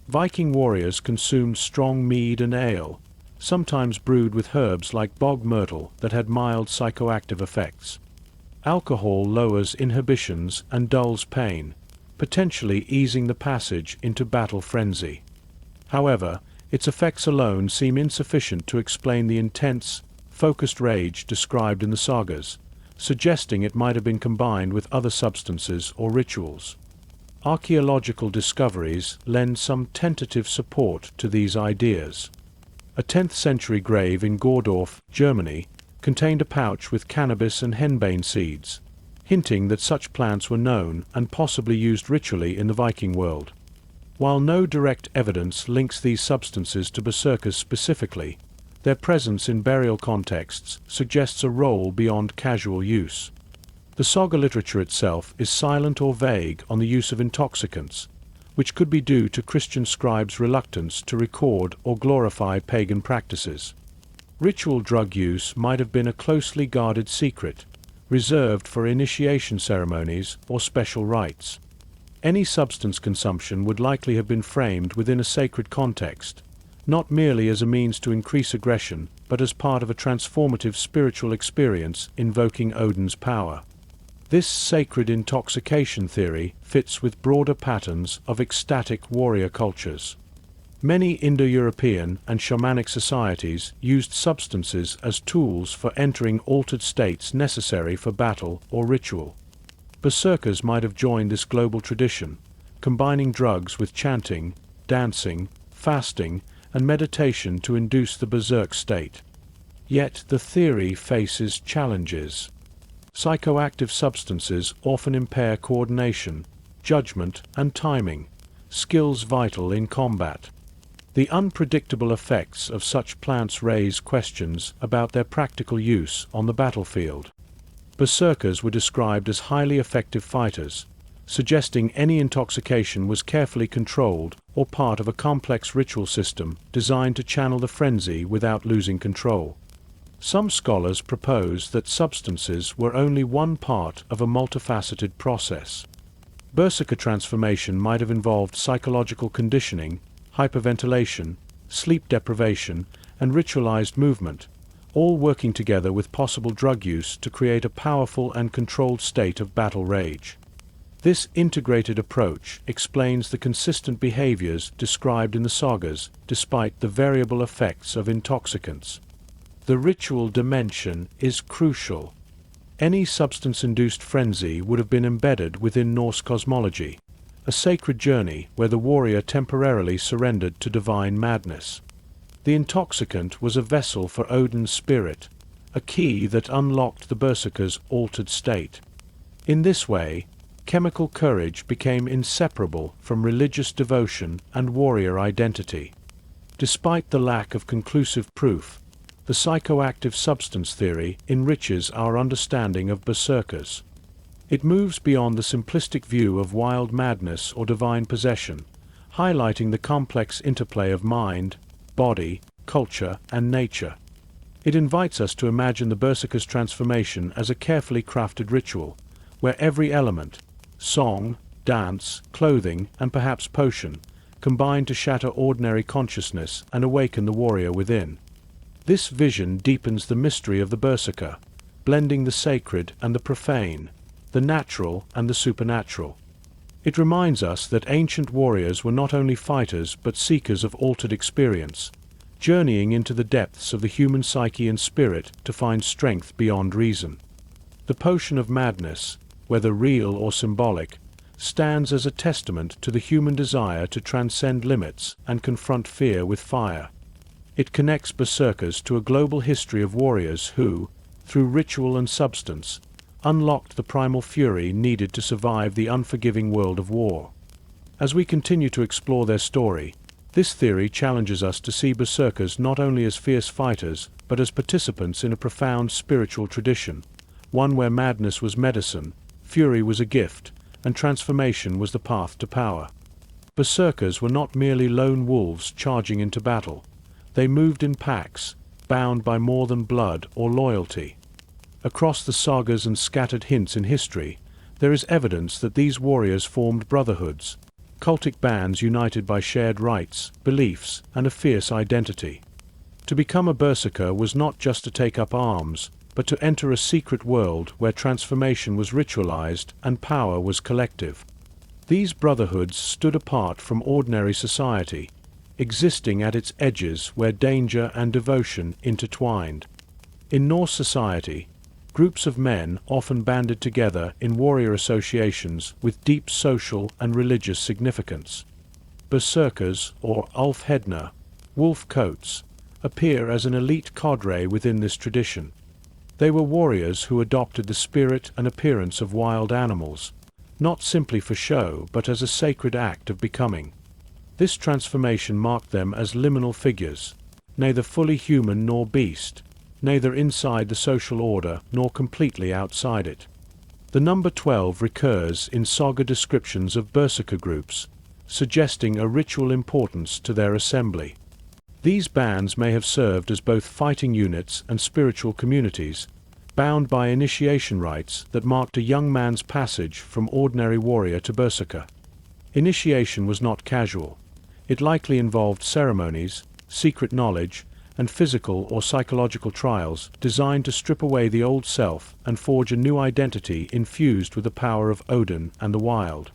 Viking warriors consumed strong mead and ale, sometimes brewed with herbs like bog myrtle that had mild psychoactive effects. Alcohol lowers inhibitions and dulls pain, potentially easing the passage into battle frenzy. However, its effects alone seem insufficient to explain the intense, focused rage described in the sagas, suggesting it might have been combined with other substances or rituals. Archaeological discoveries lend some tentative support to these ideas. A 10th-century grave in Gordorf, Germany, contained a pouch with cannabis and henbane seeds, hinting that such plants were known and possibly used ritually in the Viking world. While no direct evidence links these substances to berserkers specifically, their presence in burial contexts suggests a role beyond casual use. The saga literature itself is silent or vague on the use of intoxicants, which could be due to Christian scribes' reluctance to record or glorify pagan practices. Ritual drug use might have been a closely guarded secret, reserved for initiation ceremonies or special rites. Any substance consumption would likely have been framed within a sacred context, not merely as a means to increase aggression, but as part of a transformative spiritual experience invoking Odin's power. This sacred intoxication theory fits with broader patterns of ecstatic warrior cultures. Many Indo-European and shamanic societies used substances as tools for entering altered states necessary for battle or ritual. Berserkers might have joined this global tradition, combining drugs with chanting, dancing, fasting, and meditation to induce the berserk state. Yet the theory faces challenges. Psychoactive substances often impair coordination, judgment, and timing, skills vital in combat. The unpredictable effects of such plants raise questions about their practical use on the battlefield. Berserkers were described as highly effective fighters, suggesting any intoxication was carefully controlled or part of a complex ritual system designed to channel the frenzy without losing control. Some scholars propose that substances were only one part of a multifaceted process. Berserker transformation might have involved psychological conditioning, hyperventilation, sleep deprivation, and ritualized movement, all working together with possible drug use to create a powerful and controlled state of battle rage. This integrated approach explains the consistent behaviors described in the sagas despite the variable effects of intoxicants. The ritual dimension is crucial. Any substance-induced frenzy would have been embedded within Norse cosmology, a sacred journey where the warrior temporarily surrendered to divine madness. The intoxicant was a vessel for Odin's spirit, a key that unlocked the berserker's altered state. In this way, chemical courage became inseparable from religious devotion and warrior identity. Despite the lack of conclusive proof, the psychoactive substance theory enriches our understanding of berserkers. It moves beyond the simplistic view of wild madness or divine possession, highlighting the complex interplay of mind, body, culture, and nature. It invites us to imagine the berserker's transformation as a carefully crafted ritual, where every element, song, dance, clothing, and perhaps potion, combine to shatter ordinary consciousness and awaken the warrior within. This vision deepens the mystery of the berserker, blending the sacred and the profane, the natural and the supernatural. It reminds us that ancient warriors were not only fighters but seekers of altered experience, journeying into the depths of the human psyche and spirit to find strength beyond reason. The potion of madness, whether real or symbolic, stands as a testament to the human desire to transcend limits and confront fear with fire. It connects berserkers to a global history of warriors who, through ritual and substance, unlocked the primal fury needed to survive the unforgiving world of war. As we continue to explore their story, this theory challenges us to see berserkers not only as fierce fighters, but as participants in a profound spiritual tradition, one where madness was medicine, fury was a gift, and transformation was the path to power. Berserkers were not merely lone wolves charging into battle. They moved in packs, bound by more than blood or loyalty. Across the sagas and scattered hints in history, there is evidence that these warriors formed brotherhoods, cultic bands united by shared rites, beliefs, and a fierce identity. To become a berserker was not just to take up arms, but to enter a secret world where transformation was ritualized and power was collective. These brotherhoods stood apart from ordinary society, existing at its edges where danger and devotion intertwined. In Norse society, groups of men often banded together in warrior associations with deep social and religious significance. Berserkers, or Ulfhednar, wolf coats, appear as an elite cadre within this tradition. They were warriors who adopted the spirit and appearance of wild animals, not simply for show but as a sacred act of becoming. This transformation marked them as liminal figures, neither fully human nor beast, neither inside the social order nor completely outside it. The number 12 recurs in saga descriptions of berserker groups, suggesting a ritual importance to their assembly. These bands may have served as both fighting units and spiritual communities, bound by initiation rites that marked a young man's passage from ordinary warrior to berserker. Initiation was not casual. It likely involved ceremonies, secret knowledge, and physical or psychological trials designed to strip away the old self and forge a new identity infused with the power of Odin and the wild.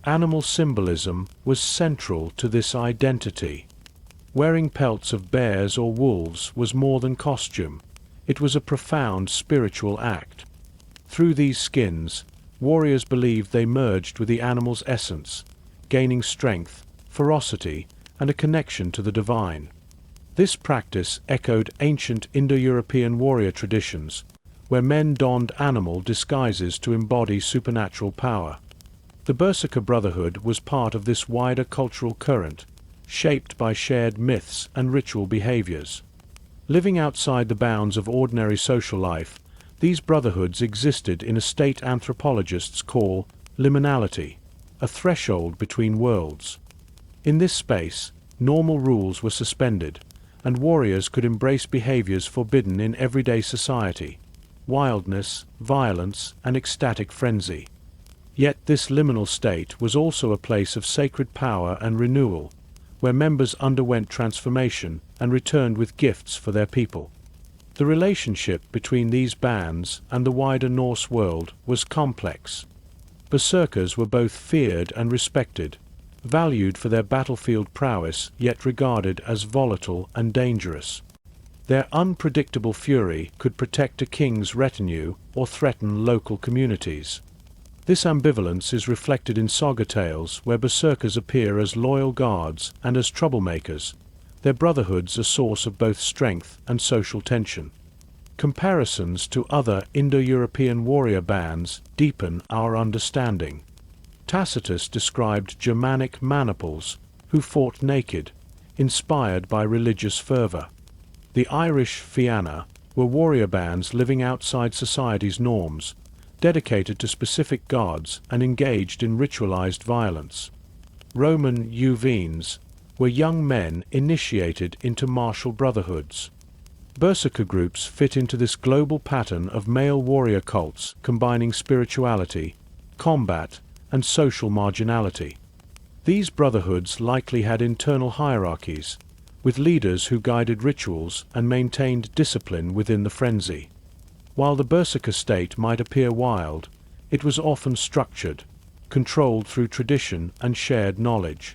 Animal symbolism was central to this identity. Wearing pelts of bears or wolves was more than costume. It was a profound spiritual act. Through these skins, warriors believed they merged with the animal's essence, gaining strength, ferocity, and a connection to the divine. This practice echoed ancient Indo-European warrior traditions, where men donned animal disguises to embody supernatural power. The Berserker Brotherhood was part of this wider cultural current, shaped by shared myths and ritual behaviors. Living outside the bounds of ordinary social life, these brotherhoods existed in a state anthropologists call liminality, a threshold between worlds. In this space, normal rules were suspended, and warriors could embrace behaviors forbidden in everyday society: wildness, violence, and ecstatic frenzy. Yet this liminal state was also a place of sacred power and renewal, where members underwent transformation and returned with gifts for their people. The relationship between these bands and the wider Norse world was complex. Berserkers were both feared and respected, valued for their battlefield prowess yet regarded as volatile and dangerous. Their unpredictable fury could protect a king's retinue or threaten local communities. This ambivalence is reflected in saga tales where berserkers appear as loyal guards and as troublemakers, their brotherhoods a source of both strength and social tension. Comparisons to other Indo-European warrior bands deepen our understanding. Tacitus described Germanic maniples, who fought naked, inspired by religious fervor. The Irish Fianna were warrior bands living outside society's norms, dedicated to specific gods and engaged in ritualized violence. Roman Uvenes were young men initiated into martial brotherhoods. Berserker groups fit into this global pattern of male warrior cults combining spirituality, combat, and social marginality. These brotherhoods likely had internal hierarchies, with leaders who guided rituals and maintained discipline within the frenzy. While the berserker state might appear wild, it was often structured, controlled through tradition and shared knowledge.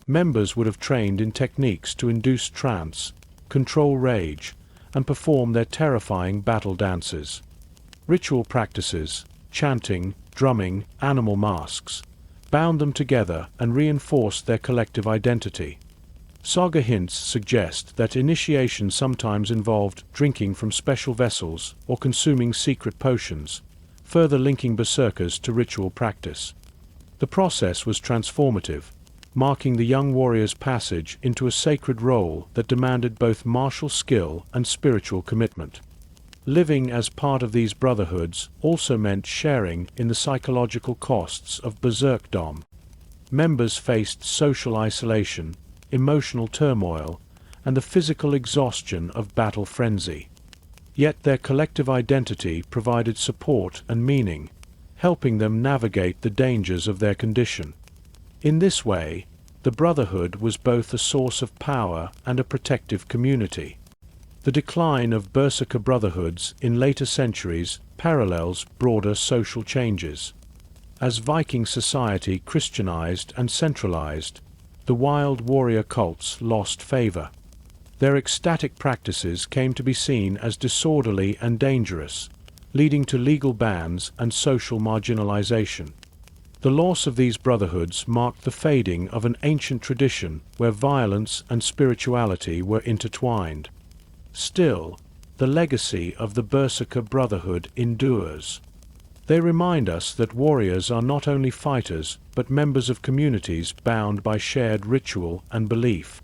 Members would have trained in techniques to induce trance, control rage, and perform their terrifying battle dances. Ritual practices, chanting, drumming, animal masks, bound them together and reinforced their collective identity. Saga hints suggest that initiation sometimes involved drinking from special vessels or consuming secret potions, further linking berserkers to ritual practice. The process was transformative, marking the young warrior's passage into a sacred role that demanded both martial skill and spiritual commitment. Living as part of these brotherhoods also meant sharing in the psychological costs of berserkdom. Members faced social isolation, emotional turmoil, and the physical exhaustion of battle frenzy. Yet their collective identity provided support and meaning, helping them navigate the dangers of their condition. In this way, the brotherhood was both a source of power and a protective community. The decline of berserker brotherhoods in later centuries parallels broader social changes. As Viking society Christianized and centralized, the wild warrior cults lost favor. Their ecstatic practices came to be seen as disorderly and dangerous, leading to legal bans and social marginalization. The loss of these brotherhoods marked the fading of an ancient tradition where violence and spirituality were intertwined. Still, the legacy of the Berserker Brotherhood endures. They remind us that warriors are not only fighters but members of communities bound by shared ritual and belief.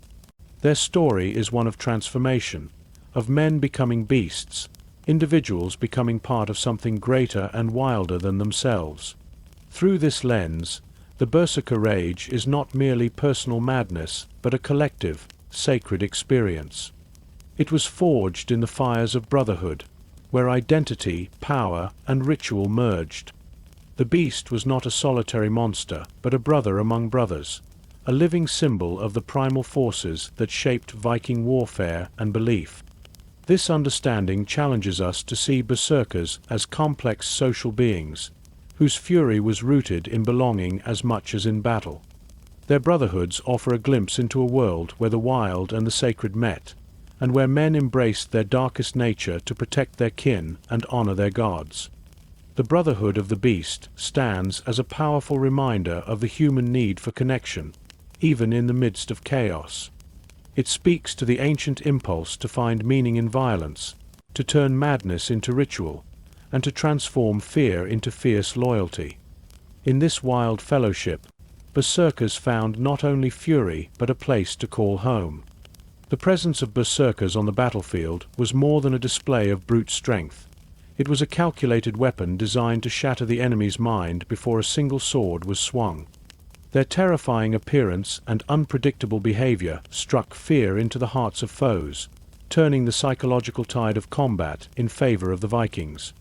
Their story is one of transformation, of men becoming beasts, individuals becoming part of something greater and wilder than themselves. Through this lens, the Berserker Rage is not merely personal madness but a collective, sacred experience. It was forged in the fires of brotherhood, where identity, power, and ritual merged. The beast was not a solitary monster, but a brother among brothers, a living symbol of the primal forces that shaped Viking warfare and belief. This understanding challenges us to see berserkers as complex social beings, whose fury was rooted in belonging as much as in battle. Their brotherhoods offer a glimpse into a world where the wild and the sacred met, and where men embraced their darkest nature to protect their kin and honor their gods. The Brotherhood of the Beast stands as a powerful reminder of the human need for connection, even in the midst of chaos. It speaks to the ancient impulse to find meaning in violence, to turn madness into ritual, and to transform fear into fierce loyalty. In this wild fellowship, berserkers found not only fury but a place to call home. The presence of berserkers on the battlefield was more than a display of brute strength. It was a calculated weapon designed to shatter the enemy's mind before a single sword was swung. Their terrifying appearance and unpredictable behavior struck fear into the hearts of foes, turning the psychological tide of combat in favor of the Vikings.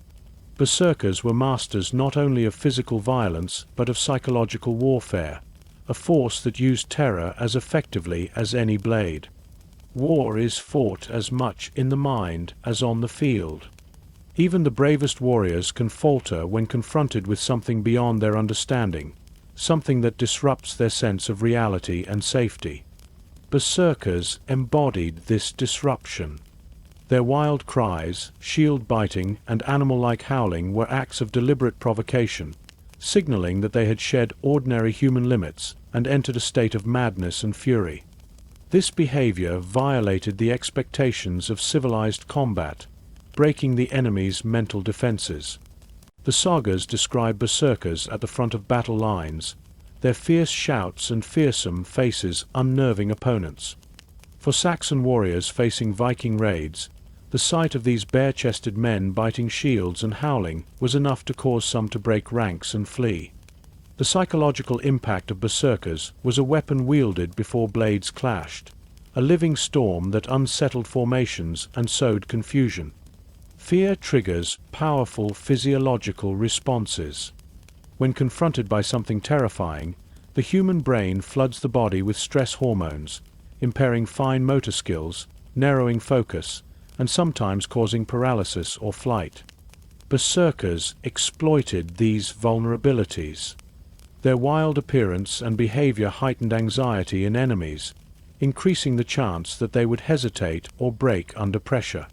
Berserkers were masters not only of physical violence but of psychological warfare, a force that used terror as effectively as any blade. War is fought as much in the mind as on the field. Even the bravest warriors can falter when confronted with something beyond their understanding, something that disrupts their sense of reality and safety. Berserkers embodied this disruption. Their wild cries, shield-biting, and animal-like howling were acts of deliberate provocation, signaling that they had shed ordinary human limits and entered a state of madness and fury. This behavior violated the expectations of civilized combat, breaking the enemy's mental defenses. The sagas describe berserkers at the front of battle lines, their fierce shouts and fearsome faces unnerving opponents. For Saxon warriors facing Viking raids, the sight of these bare-chested men biting shields and howling was enough to cause some to break ranks and flee. The psychological impact of berserkers was a weapon wielded before blades clashed, a living storm that unsettled formations and sowed confusion. Fear triggers powerful physiological responses. When confronted by something terrifying, the human brain floods the body with stress hormones, impairing fine motor skills, narrowing focus, and sometimes causing paralysis or flight. Berserkers exploited these vulnerabilities. Their wild appearance and behavior heightened anxiety in enemies, increasing the chance that they would hesitate or break under pressure.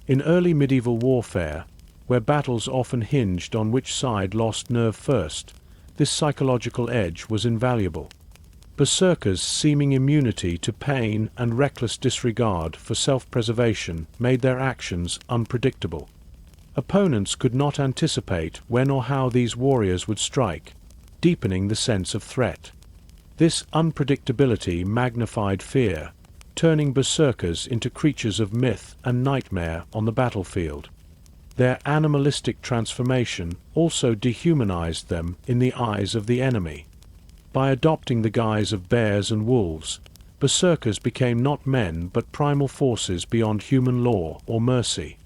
In early medieval warfare, where battles often hinged on which side lost nerve first, this psychological edge was invaluable. Berserkers' seeming immunity to pain and reckless disregard for self-preservation made their actions unpredictable. Opponents could not anticipate when or how these warriors would strike, deepening the sense of threat. This unpredictability magnified fear, turning berserkers into creatures of myth and nightmare on the battlefield. Their animalistic transformation also dehumanized them in the eyes of the enemy. By adopting the guise of bears and wolves, berserkers became not men but primal forces beyond human law or mercy.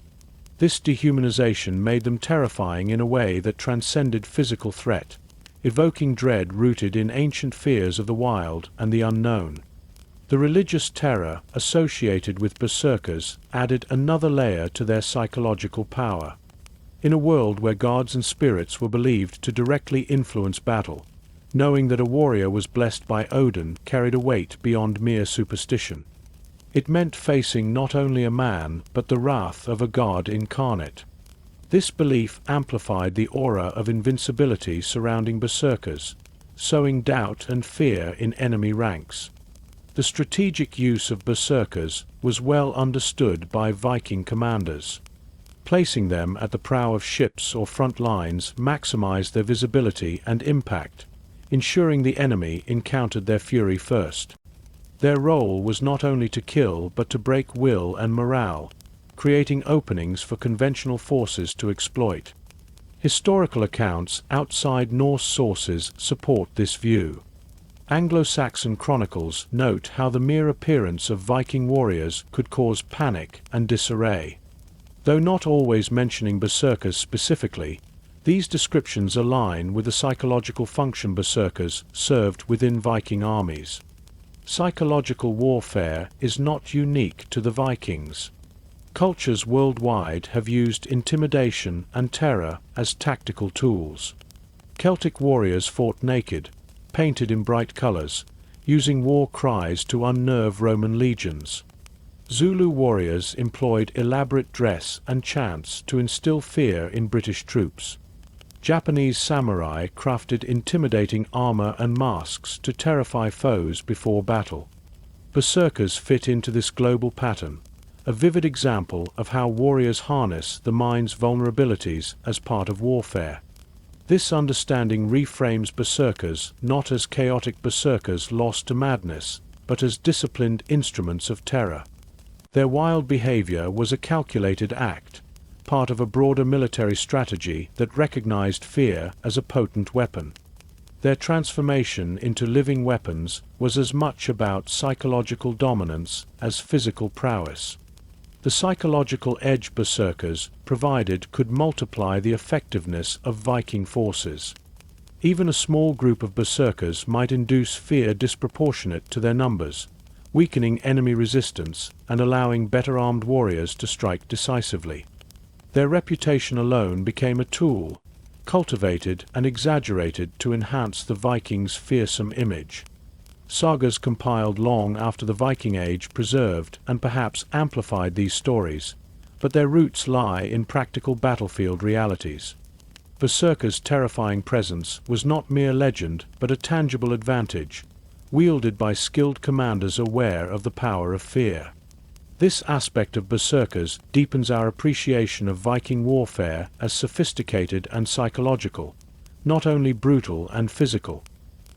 This dehumanization made them terrifying in a way that transcended physical threat, evoking dread rooted in ancient fears of the wild and the unknown. The religious terror associated with berserkers added another layer to their psychological power. In a world where gods and spirits were believed to directly influence battle, knowing that a warrior was blessed by Odin carried a weight beyond mere superstition. It meant facing not only a man but the wrath of a god incarnate. This belief amplified the aura of invincibility surrounding berserkers, sowing doubt and fear in enemy ranks. The strategic use of berserkers was well understood by Viking commanders. Placing them at the prow of ships or front lines maximized their visibility and impact, ensuring the enemy encountered their fury first. Their role was not only to kill but to break will and morale, creating openings for conventional forces to exploit. Historical accounts outside Norse sources support this view. Anglo-Saxon chronicles note how the mere appearance of Viking warriors could cause panic and disarray. Though not always mentioning berserkers specifically, these descriptions align with the psychological function berserkers served within Viking armies. Psychological warfare is not unique to the Vikings. Cultures worldwide have used intimidation and terror as tactical tools. Celtic warriors fought naked, painted in bright colors, using war cries to unnerve Roman legions. Zulu warriors employed elaborate dress and chants to instill fear in British troops. Japanese samurai crafted intimidating armor and masks to terrify foes before battle. Berserkers fit into this global pattern, a vivid example of how warriors harness the mind's vulnerabilities as part of warfare. This understanding reframes berserkers not as chaotic berserkers lost to madness, but as disciplined instruments of terror. Their wild behavior was a calculated act, part of a broader military strategy that recognized fear as a potent weapon. Their transformation into living weapons was as much about psychological dominance as physical prowess. The psychological edge berserkers provided could multiply the effectiveness of Viking forces. Even a small group of berserkers might induce fear disproportionate to their numbers, weakening enemy resistance and allowing better armed warriors to strike decisively. Their reputation alone became a tool, cultivated and exaggerated to enhance the Vikings' fearsome image. Sagas compiled long after the Viking Age preserved and perhaps amplified these stories, but their roots lie in practical battlefield realities. Berserkers' terrifying presence was not mere legend but a tangible advantage, wielded by skilled commanders aware of the power of fear. This aspect of berserkers deepens our appreciation of Viking warfare as sophisticated and psychological, not only brutal and physical.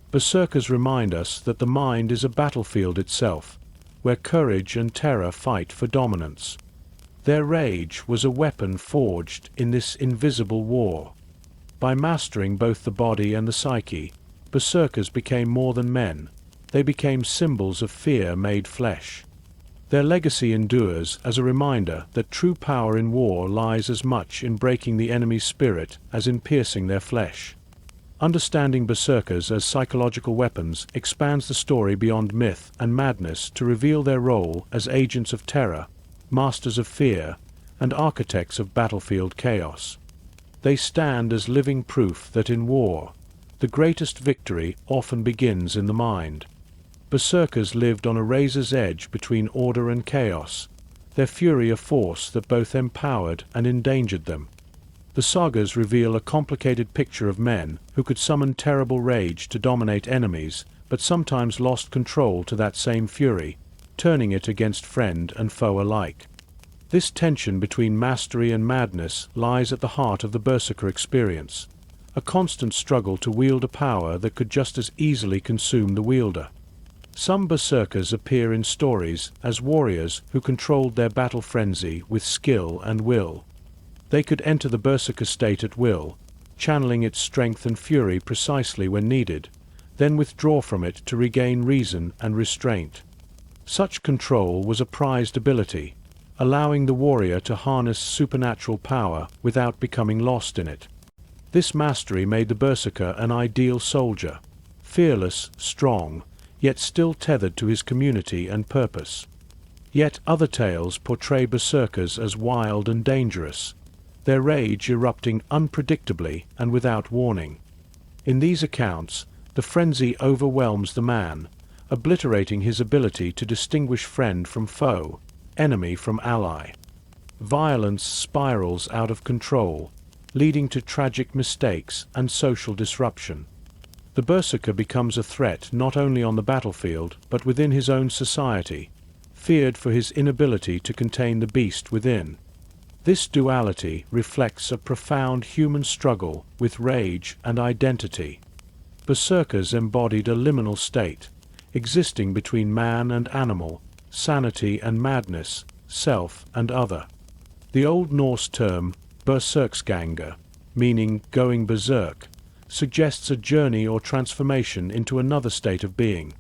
Berserkers remind us that the mind is a battlefield itself, where courage and terror fight for dominance. Their rage was a weapon forged in this invisible war. By mastering both the body and the psyche, berserkers became more than men. They became symbols of fear made flesh. Their legacy endures as a reminder that true power in war lies as much in breaking the enemy's spirit as in piercing their flesh. Understanding berserkers as psychological weapons expands the story beyond myth and madness to reveal their role as agents of terror, masters of fear, and architects of battlefield chaos. They stand as living proof that in war, the greatest victory often begins in the mind. Berserkers lived on a razor's edge between order and chaos, their fury a force that both empowered and endangered them. The sagas reveal a complicated picture of men who could summon terrible rage to dominate enemies, but sometimes lost control to that same fury, turning it against friend and foe alike. This tension between mastery and madness lies at the heart of the berserker experience, a constant struggle to wield a power that could just as easily consume the wielder. Some berserkers appear in stories as warriors who controlled their battle frenzy with skill and will. They could enter the berserker state at will, channeling its strength and fury precisely when needed, then withdraw from it to regain reason and restraint. Such control was a prized ability, allowing the warrior to harness supernatural power without becoming lost in it. This mastery made the berserker an ideal soldier, fearless, strong, yet still tethered to his community and purpose. Yet other tales portray berserkers as wild and dangerous, their rage erupting unpredictably and without warning. In these accounts, the frenzy overwhelms the man, obliterating his ability to distinguish friend from foe, enemy from ally. Violence spirals out of control, leading to tragic mistakes and social disruption. The berserker becomes a threat not only on the battlefield but within his own society, feared for his inability to contain the beast within. This duality reflects a profound human struggle with rage and identity. Berserkers embodied a liminal state, existing between man and animal, sanity and madness, self and other. The Old Norse term berserksganga, meaning going berserk, suggests a journey or transformation into another state of being.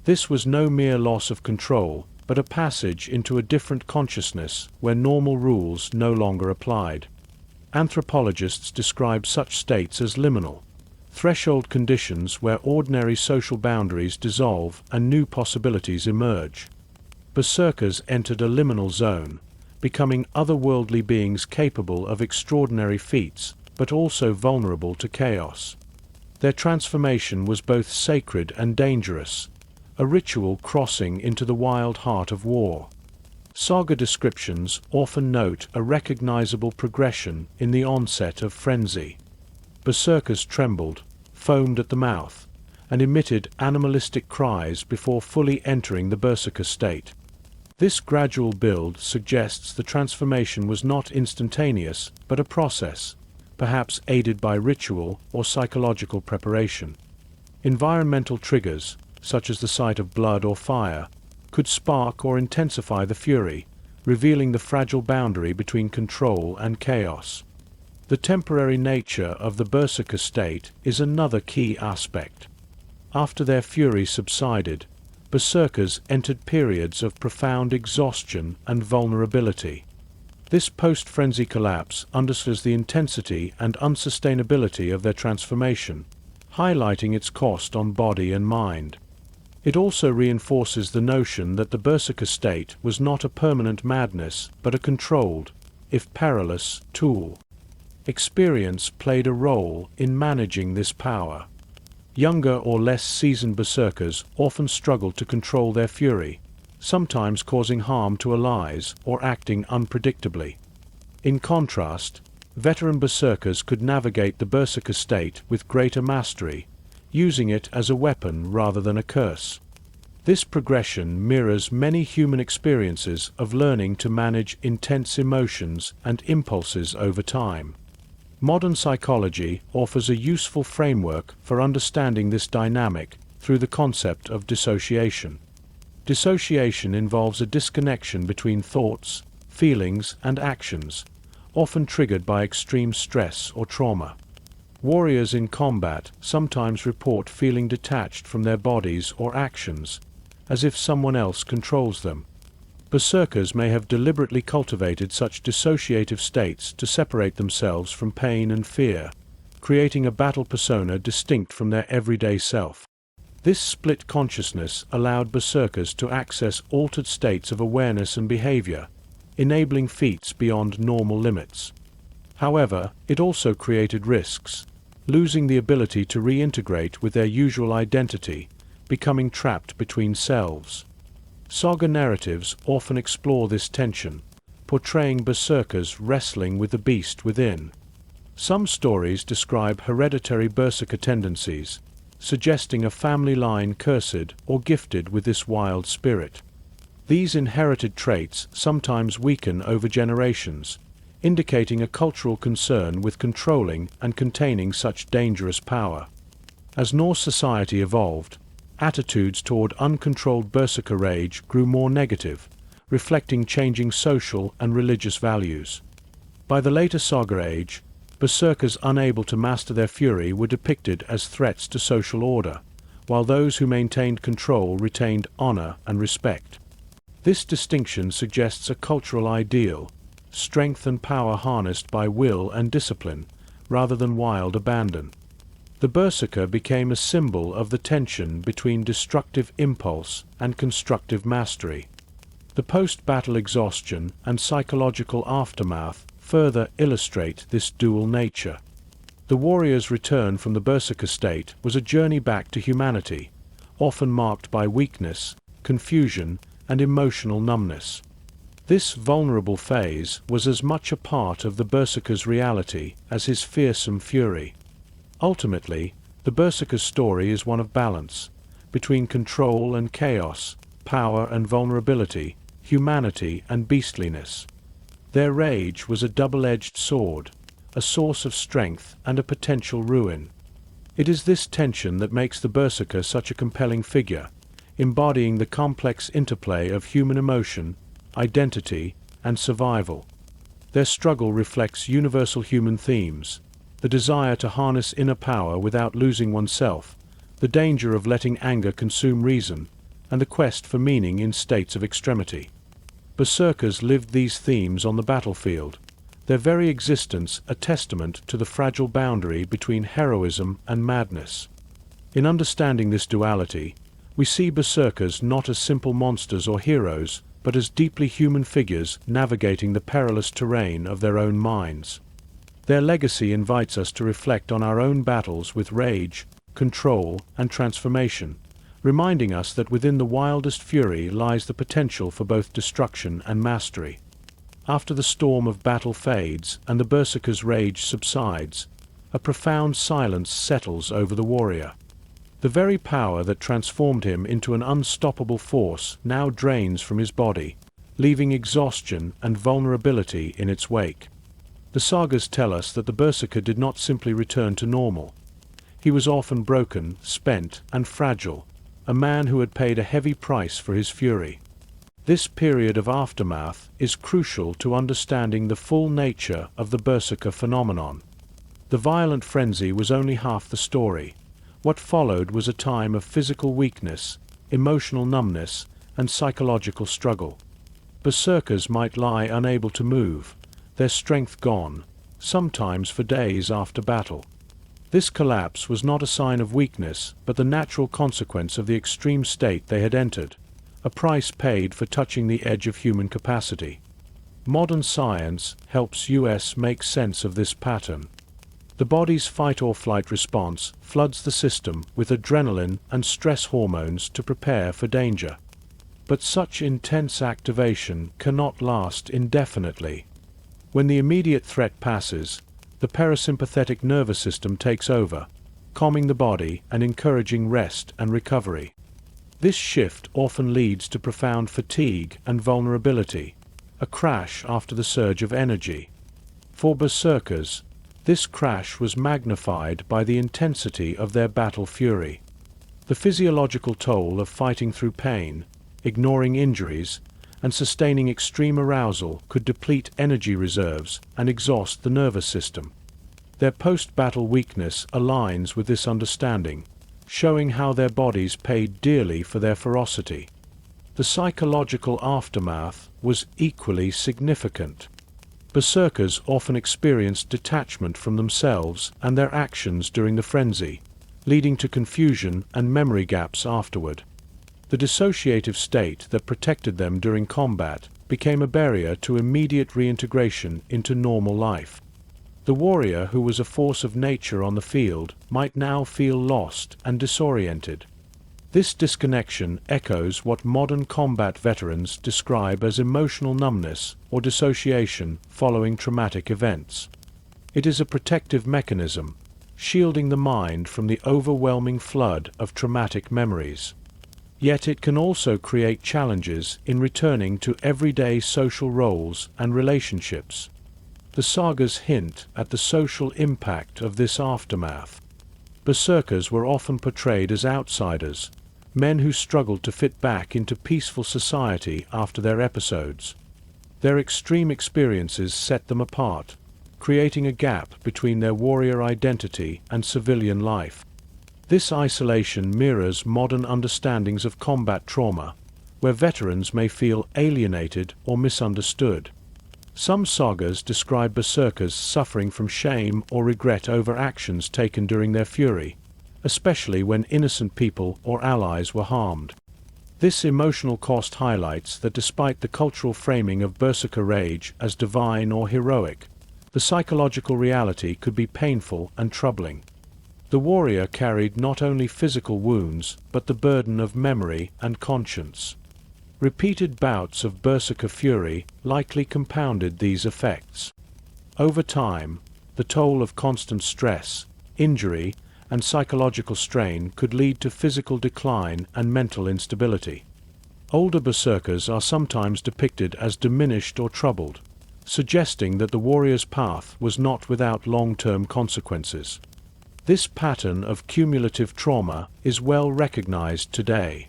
This was no mere loss of control, but a passage into a different consciousness where normal rules no longer applied. Anthropologists describe such states as liminal, threshold conditions where ordinary social boundaries dissolve and new possibilities emerge. Berserkers entered a liminal zone, becoming otherworldly beings capable of extraordinary feats, but also vulnerable to chaos. Their transformation was both sacred and dangerous, a ritual crossing into the wild heart of war. Saga descriptions often note a recognizable progression in the onset of frenzy. Berserkers trembled, foamed at the mouth, and emitted animalistic cries before fully entering the berserker state. This gradual build suggests the transformation was not instantaneous, but a process, perhaps aided by ritual or psychological preparation. Environmental triggers, such as the sight of blood or fire, could spark or intensify the fury, revealing the fragile boundary between control and chaos. The temporary nature of the berserker state is another key aspect. After their fury subsided, berserkers entered periods of profound exhaustion and vulnerability. This post-frenzy collapse underscores the intensity and unsustainability of their transformation, highlighting its cost on body and mind. It also reinforces the notion that the berserker state was not a permanent madness, but a controlled, if perilous, tool. Experience played a role in managing this power. Younger or less seasoned berserkers often struggled to control their fury, sometimes causing harm to allies or acting unpredictably. In contrast, veteran berserkers could navigate the berserker state with greater mastery, using it as a weapon rather than a curse. This progression mirrors many human experiences of learning to manage intense emotions and impulses over time. Modern psychology offers a useful framework for understanding this dynamic through the concept of dissociation. Dissociation involves a disconnection between thoughts, feelings, and actions, often triggered by extreme stress or trauma. Warriors in combat sometimes report feeling detached from their bodies or actions, as if someone else controls them. Berserkers may have deliberately cultivated such dissociative states to separate themselves from pain and fear, creating a battle persona distinct from their everyday self. This split consciousness allowed berserkers to access altered states of awareness and behavior, enabling feats beyond normal limits. However, it also created risks, losing the ability to reintegrate with their usual identity, becoming trapped between selves. Saga narratives often explore this tension, portraying berserkers wrestling with the beast within. Some stories describe hereditary berserker tendencies, suggesting a family line cursed or gifted with this wild spirit. These inherited traits sometimes weaken over generations, indicating a cultural concern with controlling and containing such dangerous power. As Norse society evolved, attitudes toward uncontrolled berserker rage grew more negative, reflecting changing social and religious values. By the later Saga Age, berserkers unable to master their fury were depicted as threats to social order, while those who maintained control retained honor and respect. This distinction suggests a cultural ideal, strength and power harnessed by will and discipline, rather than wild abandon. The berserker became a symbol of the tension between destructive impulse and constructive mastery. The post-battle exhaustion and psychological aftermath further illustrate this dual nature. The warrior's return from the berserker state was a journey back to humanity, often marked by weakness, confusion, and emotional numbness. This vulnerable phase was as much a part of the berserker's reality as his fearsome fury. Ultimately, the berserker's story is one of balance, between control and chaos, power and vulnerability, humanity and beastliness. Their rage was a double-edged sword, a source of strength and a potential ruin. It is this tension that makes the berserker such a compelling figure, embodying the complex interplay of human emotion, identity, and survival. Their struggle reflects universal human themes: the desire to harness inner power without losing oneself, the danger of letting anger consume reason, and the quest for meaning in states of extremity. Berserkers lived these themes on the battlefield, their very existence a testament to the fragile boundary between heroism and madness. In understanding this duality, we see berserkers not as simple monsters or heroes, but as deeply human figures navigating the perilous terrain of their own minds. Their legacy invites us to reflect on our own battles with rage, control, and transformation, reminding us that within the wildest fury lies the potential for both destruction and mastery. After the storm of battle fades and the berserker's rage subsides, a profound silence settles over the warrior. The very power that transformed him into an unstoppable force now drains from his body, leaving exhaustion and vulnerability in its wake. The sagas tell us that the berserker did not simply return to normal. He was often broken, spent, and fragile, a man who had paid a heavy price for his fury. This period of aftermath is crucial to understanding the full nature of the berserker phenomenon. The violent frenzy was only half the story. What followed was a time of physical weakness, emotional numbness, and psychological struggle. Berserkers might lie unable to move, their strength gone, sometimes for days after battle. This collapse was not a sign of weakness, but the natural consequence of the extreme state they had entered, a price paid for touching the edge of human capacity. Modern science helps us make sense of this pattern. The body's fight-or-flight response floods the system with adrenaline and stress hormones to prepare for danger. But such intense activation cannot last indefinitely. When the immediate threat passes, the parasympathetic nervous system takes over, calming the body and encouraging rest and recovery. This shift often leads to profound fatigue and vulnerability, a crash after the surge of energy. For berserkers, this crash was magnified by the intensity of their battle fury. The physiological toll of fighting through pain, ignoring injuries, and sustaining extreme arousal could deplete energy reserves and exhaust the nervous system. Their post-battle weakness aligns with this understanding, showing how their bodies paid dearly for their ferocity. The psychological aftermath was equally significant. Berserkers often experienced detachment from themselves and their actions during the frenzy, leading to confusion and memory gaps afterward. The dissociative state that protected them during combat became a barrier to immediate reintegration into normal life. The warrior who was a force of nature on the field might now feel lost and disoriented. This disconnection echoes what modern combat veterans describe as emotional numbness or dissociation following traumatic events. It is a protective mechanism, shielding the mind from the overwhelming flood of traumatic memories. Yet it can also create challenges in returning to everyday social roles and relationships. The sagas hint at the social impact of this aftermath. Berserkers were often portrayed as outsiders, men who struggled to fit back into peaceful society after their episodes. Their extreme experiences set them apart, creating a gap between their warrior identity and civilian life. This isolation mirrors modern understandings of combat trauma, where veterans may feel alienated or misunderstood. Some sagas describe berserkers suffering from shame or regret over actions taken during their fury, especially when innocent people or allies were harmed. This emotional cost highlights that despite the cultural framing of berserker rage as divine or heroic, the psychological reality could be painful and troubling. The warrior carried not only physical wounds, but the burden of memory and conscience. Repeated bouts of berserker fury likely compounded these effects. Over time, the toll of constant stress, injury, and psychological strain could lead to physical decline and mental instability. Older berserkers are sometimes depicted as diminished or troubled, suggesting that the warrior's path was not without long-term consequences. This pattern of cumulative trauma is well recognized today.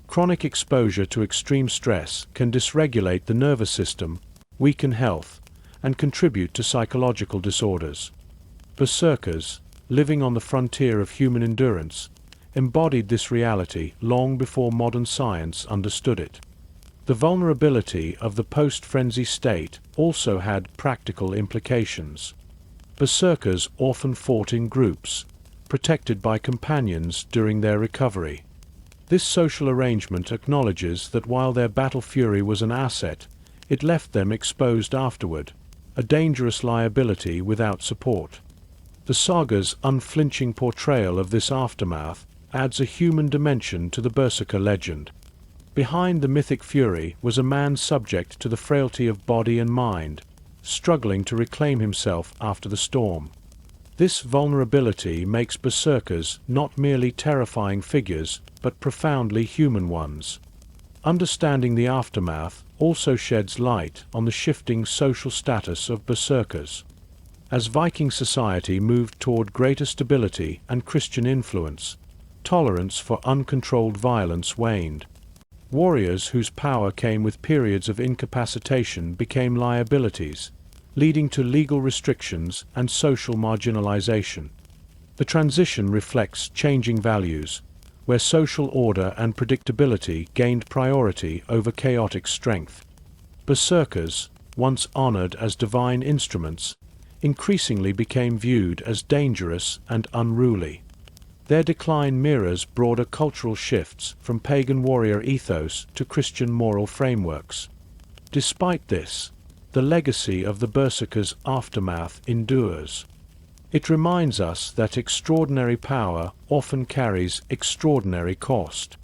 Chronic exposure to extreme stress can dysregulate the nervous system, weaken health, and contribute to psychological disorders. Berserkers, living on the frontier of human endurance, embodied this reality long before modern science understood it. The vulnerability of the post-frenzy state also had practical implications. Berserkers often fought in groups, protected by companions during their recovery. This social arrangement acknowledges that while their battle fury was an asset, it left them exposed afterward, a dangerous liability without support. The saga's unflinching portrayal of this aftermath adds a human dimension to the berserker legend. Behind the mythic fury was a man subject to the frailty of body and mind, struggling to reclaim himself after the storm. This vulnerability makes berserkers not merely terrifying figures, but profoundly human ones. Understanding the aftermath also sheds light on the shifting social status of berserkers. As Viking society moved toward greater stability and Christian influence, tolerance for uncontrolled violence waned. Warriors whose power came with periods of incapacitation became liabilities, leading to legal restrictions and social marginalization. The transition reflects changing values, where social order and predictability gained priority over chaotic strength. Berserkers, once honored as divine instruments, increasingly became viewed as dangerous and unruly. Their decline mirrors broader cultural shifts from pagan warrior ethos to Christian moral frameworks. Despite this, the legacy of the berserkers' aftermath endures. It reminds us that extraordinary power often carries extraordinary cost.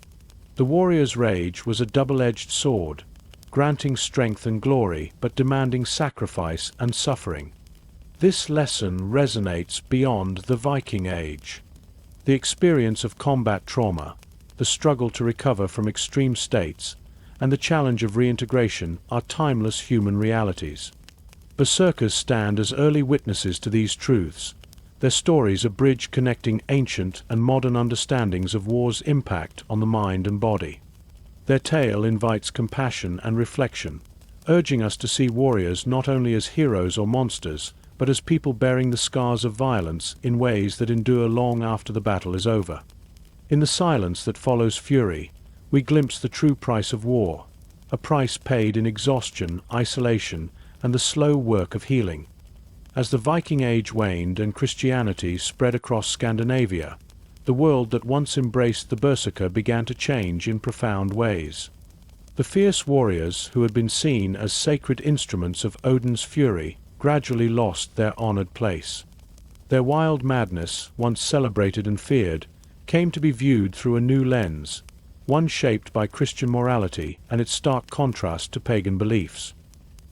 The warrior's rage was a double-edged sword, granting strength and glory but demanding sacrifice and suffering. This lesson resonates beyond the Viking Age. The experience of combat trauma, the struggle to recover from extreme states, and the challenge of reintegration are timeless human realities. Berserkers stand as early witnesses to these truths, their stories a bridge connecting ancient and modern understandings of war's impact on the mind and body. Their tale invites compassion and reflection, urging us to see warriors not only as heroes or monsters, but as people bearing the scars of violence in ways that endure long after the battle is over. In the silence that follows fury, we glimpse the true price of war, a price paid in exhaustion, isolation, and the slow work of healing. As the Viking Age waned and Christianity spread across Scandinavia, the world that once embraced the berserker began to change in profound ways. The fierce warriors who had been seen as sacred instruments of Odin's fury gradually lost their honored place. Their wild madness, once celebrated and feared, came to be viewed through a new lens, one shaped by Christian morality and its stark contrast to pagan beliefs.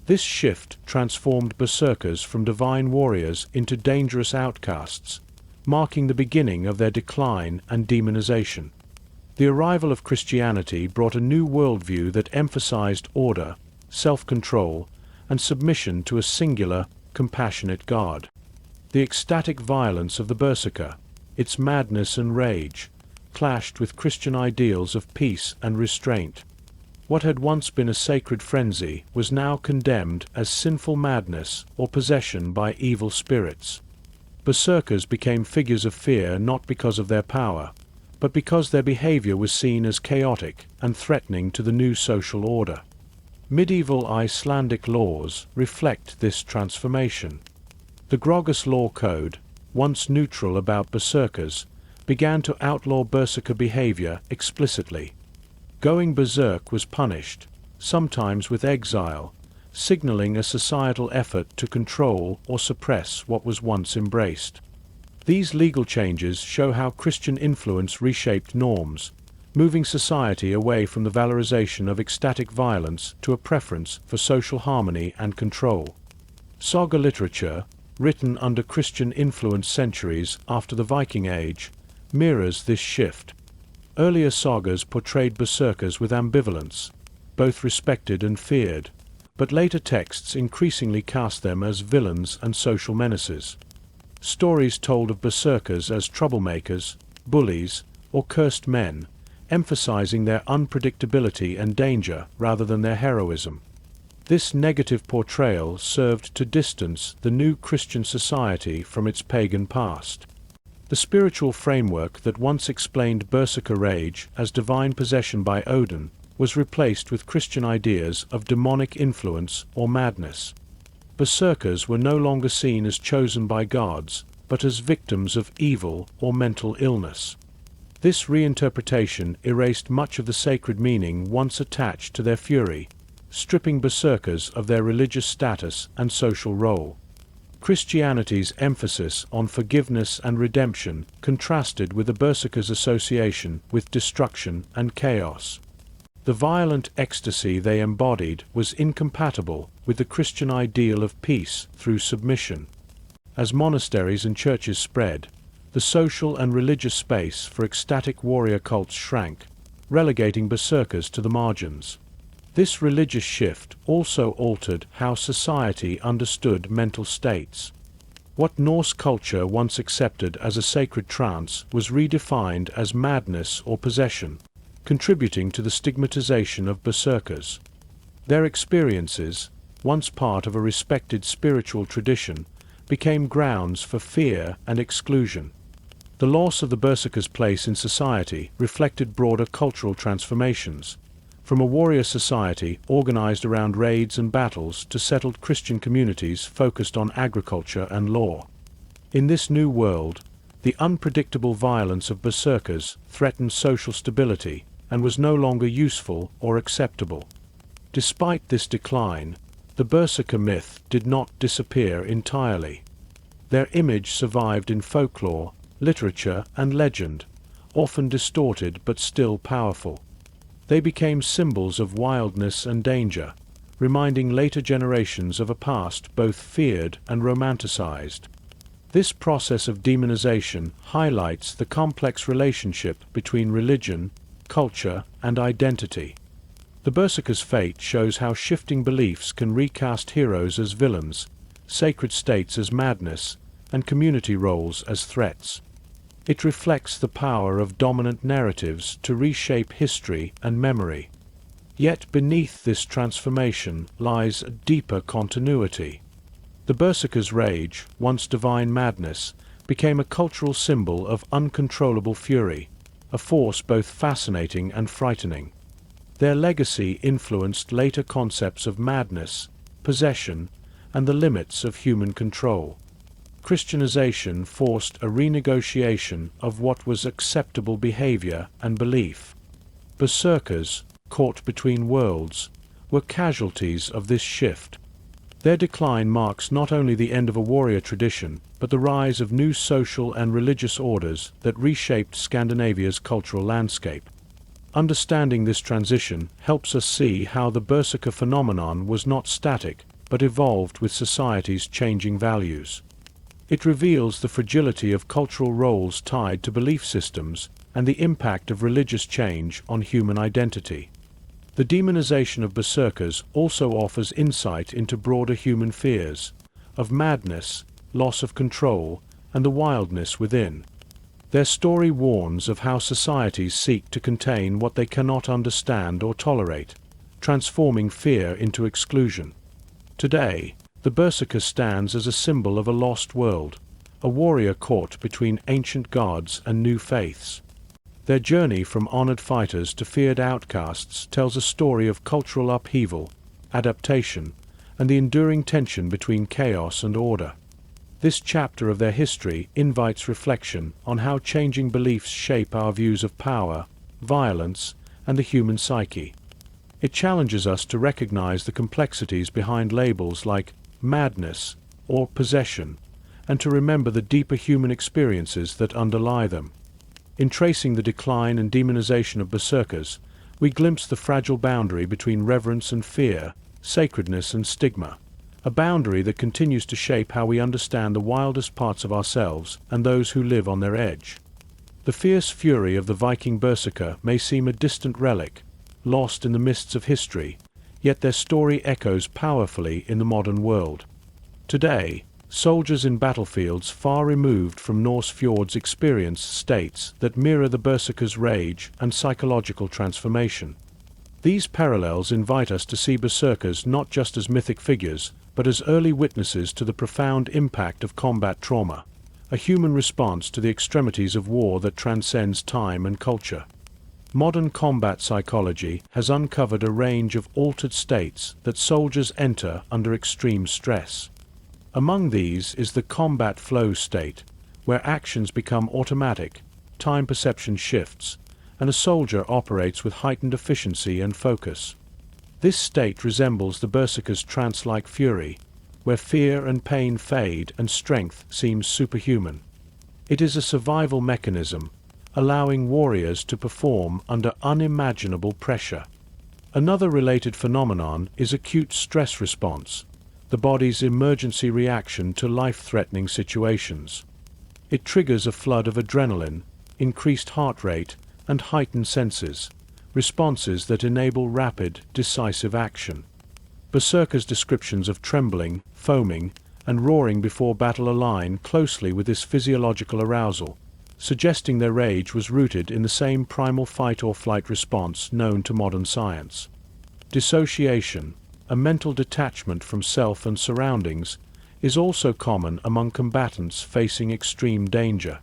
This shift transformed berserkers from divine warriors into dangerous outcasts, marking the beginning of their decline and demonization. The arrival of Christianity brought a new worldview that emphasized order, self-control, and submission to a singular, compassionate God. The ecstatic violence of the berserker, its madness and rage, clashed with Christian ideals of peace and restraint. What had once been a sacred frenzy was now condemned as sinful madness or possession by evil spirits. Berserkers became figures of fear not because of their power, but because their behavior was seen as chaotic and threatening to the new social order. Medieval Icelandic laws reflect this transformation. The Grogus Law Code, once neutral about berserkers, began to outlaw berserker behavior explicitly. Going berserk was punished, sometimes with exile, signaling a societal effort to control or suppress what was once embraced. These legal changes show how Christian influence reshaped norms, moving society away from the valorization of ecstatic violence to a preference for social harmony and control. Saga literature, written under Christian influence centuries after the Viking Age, mirrors this shift. Earlier sagas portrayed berserkers with ambivalence, both respected and feared, but later texts increasingly cast them as villains and social menaces. Stories told of berserkers as troublemakers, bullies, or cursed men, emphasizing their unpredictability and danger rather than their heroism. This negative portrayal served to distance the new Christian society from its pagan past. The spiritual framework that once explained berserker rage as divine possession by Odin was replaced with Christian ideas of demonic influence or madness. Berserkers were no longer seen as chosen by gods, but as victims of evil or mental illness. This reinterpretation erased much of the sacred meaning once attached to their fury, stripping berserkers of their religious status and social role. Christianity's emphasis on forgiveness and redemption contrasted with the berserkers' association with destruction and chaos. The violent ecstasy they embodied was incompatible with the Christian ideal of peace through submission. As monasteries and churches spread, the social and religious space for ecstatic warrior cults shrank, relegating berserkers to the margins. This religious shift also altered how society understood mental states. What Norse culture once accepted as a sacred trance was redefined as madness or possession, contributing to the stigmatization of berserkers. Their experiences, once part of a respected spiritual tradition, became grounds for fear and exclusion. The loss of the berserker's place in society reflected broader cultural transformations, from a warrior society organized around raids and battles to settled Christian communities focused on agriculture and law. In this new world, the unpredictable violence of berserkers threatened social stability and was no longer useful or acceptable. Despite this decline, the berserker myth did not disappear entirely. Their image survived in folklore, literature, and legend, often distorted but still powerful. They became symbols of wildness and danger, reminding later generations of a past both feared and romanticized. This process of demonization highlights the complex relationship between religion, culture, and identity. The berserker's fate shows how shifting beliefs can recast heroes as villains, sacred states as madness, and community roles as threats. It reflects the power of dominant narratives to reshape history and memory. Yet beneath this transformation lies a deeper continuity. The berserker's rage, once divine madness, became a cultural symbol of uncontrollable fury, a force both fascinating and frightening. Their legacy influenced later concepts of madness, possession, and the limits of human control. Christianization forced a renegotiation of what was acceptable behavior and belief. Berserkers, caught between worlds, were casualties of this shift. Their decline marks not only the end of a warrior tradition, but the rise of new social and religious orders that reshaped Scandinavia's cultural landscape. Understanding this transition helps us see how the berserker phenomenon was not static, but evolved with society's changing values. It reveals the fragility of cultural roles tied to belief systems and the impact of religious change on human identity. The demonization of berserkers also offers insight into broader human fears, of madness, loss of control, and the wildness within. Their story warns of how societies seek to contain what they cannot understand or tolerate, transforming fear into exclusion. Today, the berserker stands as a symbol of a lost world, a warrior caught between ancient gods and new faiths. Their journey from honored fighters to feared outcasts tells a story of cultural upheaval, adaptation, and the enduring tension between chaos and order. This chapter of their history invites reflection on how changing beliefs shape our views of power, violence, and the human psyche. It challenges us to recognize the complexities behind labels like madness or possession, and to remember the deeper human experiences that underlie them. In tracing the decline and demonization of berserkers, we glimpse the fragile boundary between reverence and fear, sacredness and stigma, a boundary that continues to shape how we understand the wildest parts of ourselves and those who live on their edge. The fierce fury of the Viking berserker may seem a distant relic, lost in the mists of history, yet their story echoes powerfully in the modern world. Today, soldiers in battlefields far removed from Norse fjords experience states that mirror the berserker's rage and psychological transformation. These parallels invite us to see berserkers not just as mythic figures, but as early witnesses to the profound impact of combat trauma, a human response to the extremities of war that transcends time and culture. Modern combat psychology has uncovered a range of altered states that soldiers enter under extreme stress. Among these is the combat flow state, where actions become automatic, time perception shifts, and a soldier operates with heightened efficiency and focus. This state resembles the berserker's trance-like fury, where fear and pain fade and strength seems superhuman. It is a survival mechanism, allowing warriors to perform under unimaginable pressure. Another related phenomenon is acute stress response, the body's emergency reaction to life-threatening situations. It triggers a flood of adrenaline, increased heart rate, and heightened senses, responses that enable rapid, decisive action. Berserkers' descriptions of trembling, foaming, and roaring before battle align closely with this physiological arousal, suggesting their rage was rooted in the same primal fight-or-flight response known to modern science. Dissociation, a mental detachment from self and surroundings, is also common among combatants facing extreme danger.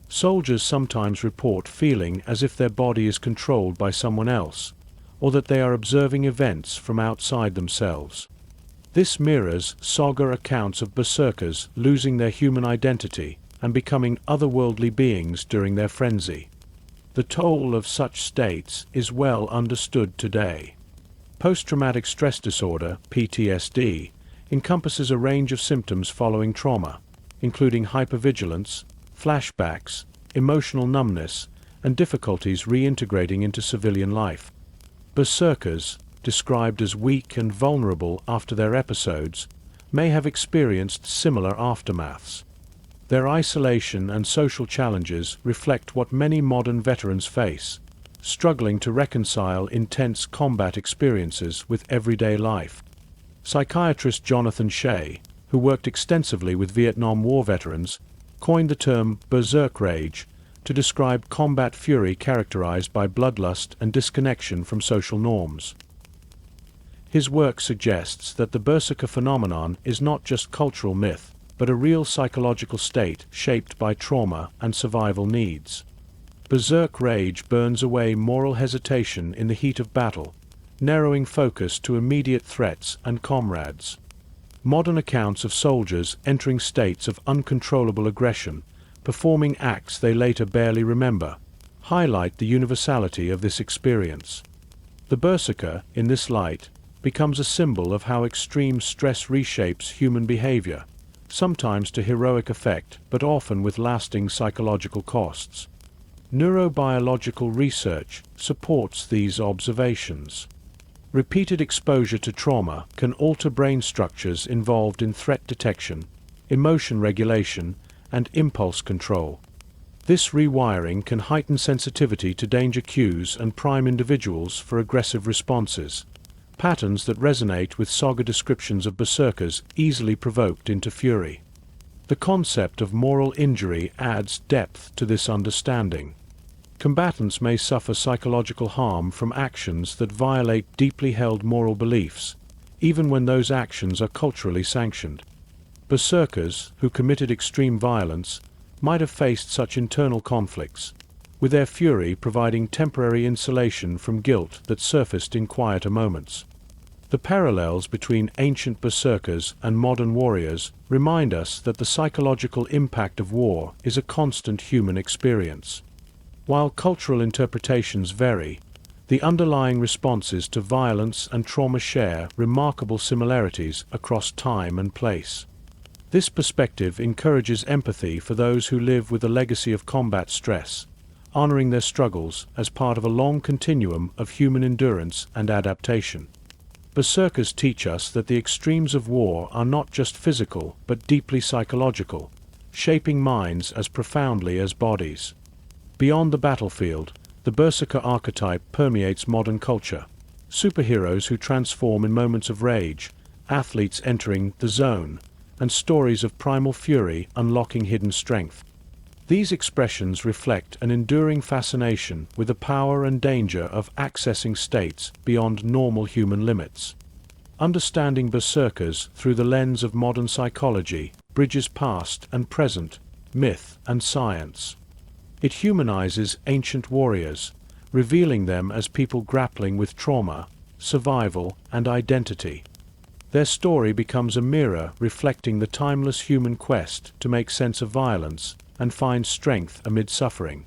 Soldiers sometimes report feeling as if their body is controlled by someone else, or that they are observing events from outside themselves. This mirrors saga accounts of berserkers losing their human identity and becoming otherworldly beings during their frenzy. The toll of such states is well understood today. Post-traumatic stress disorder, PTSD, encompasses a range of symptoms following trauma, including hypervigilance, flashbacks, emotional numbness, and difficulties reintegrating into civilian life. Berserkers, described as weak and vulnerable after their episodes, may have experienced similar aftermaths. Their isolation and social challenges reflect what many modern veterans face, struggling to reconcile intense combat experiences with everyday life. Psychiatrist Jonathan Shea, who worked extensively with Vietnam War veterans, coined the term berserk rage to describe combat fury characterized by bloodlust and disconnection from social norms. His work suggests that the berserker phenomenon is not just cultural myth, but a real psychological state shaped by trauma and survival needs. Berserk rage burns away moral hesitation in the heat of battle, narrowing focus to immediate threats and comrades. Modern accounts of soldiers entering states of uncontrollable aggression, performing acts they later barely remember, highlight the universality of this experience. The berserker, in this light, becomes a symbol of how extreme stress reshapes human behavior, sometimes to heroic effect but often with lasting psychological costs. Neurobiological research supports these observations. Repeated exposure to trauma can alter brain structures involved in threat detection, emotion regulation, and impulse control. This rewiring can heighten sensitivity to danger cues and prime individuals for aggressive responses, patterns that resonate with saga descriptions of berserkers easily provoked into fury. The concept of moral injury adds depth to this understanding. Combatants may suffer psychological harm from actions that violate deeply held moral beliefs, even when those actions are culturally sanctioned. Berserkers, who committed extreme violence, might have faced such internal conflicts, with their fury providing temporary insulation from guilt that surfaced in quieter moments. The parallels between ancient berserkers and modern warriors remind us that the psychological impact of war is a constant human experience. While cultural interpretations vary, the underlying responses to violence and trauma share remarkable similarities across time and place. This perspective encourages empathy for those who live with a legacy of combat stress, honoring their struggles as part of a long continuum of human endurance and adaptation. Berserkers teach us that the extremes of war are not just physical but deeply psychological, shaping minds as profoundly as bodies. Beyond the battlefield, the berserker archetype permeates modern culture. Superheroes who transform in moments of rage, athletes entering the zone, and stories of primal fury unlocking hidden strength. These expressions reflect an enduring fascination with the power and danger of accessing states beyond normal human limits. Understanding berserkers through the lens of modern psychology bridges past and present, myth and science. It humanizes ancient warriors, revealing them as people grappling with trauma, survival, and identity. Their story becomes a mirror reflecting the timeless human quest to make sense of violence and find strength amid suffering.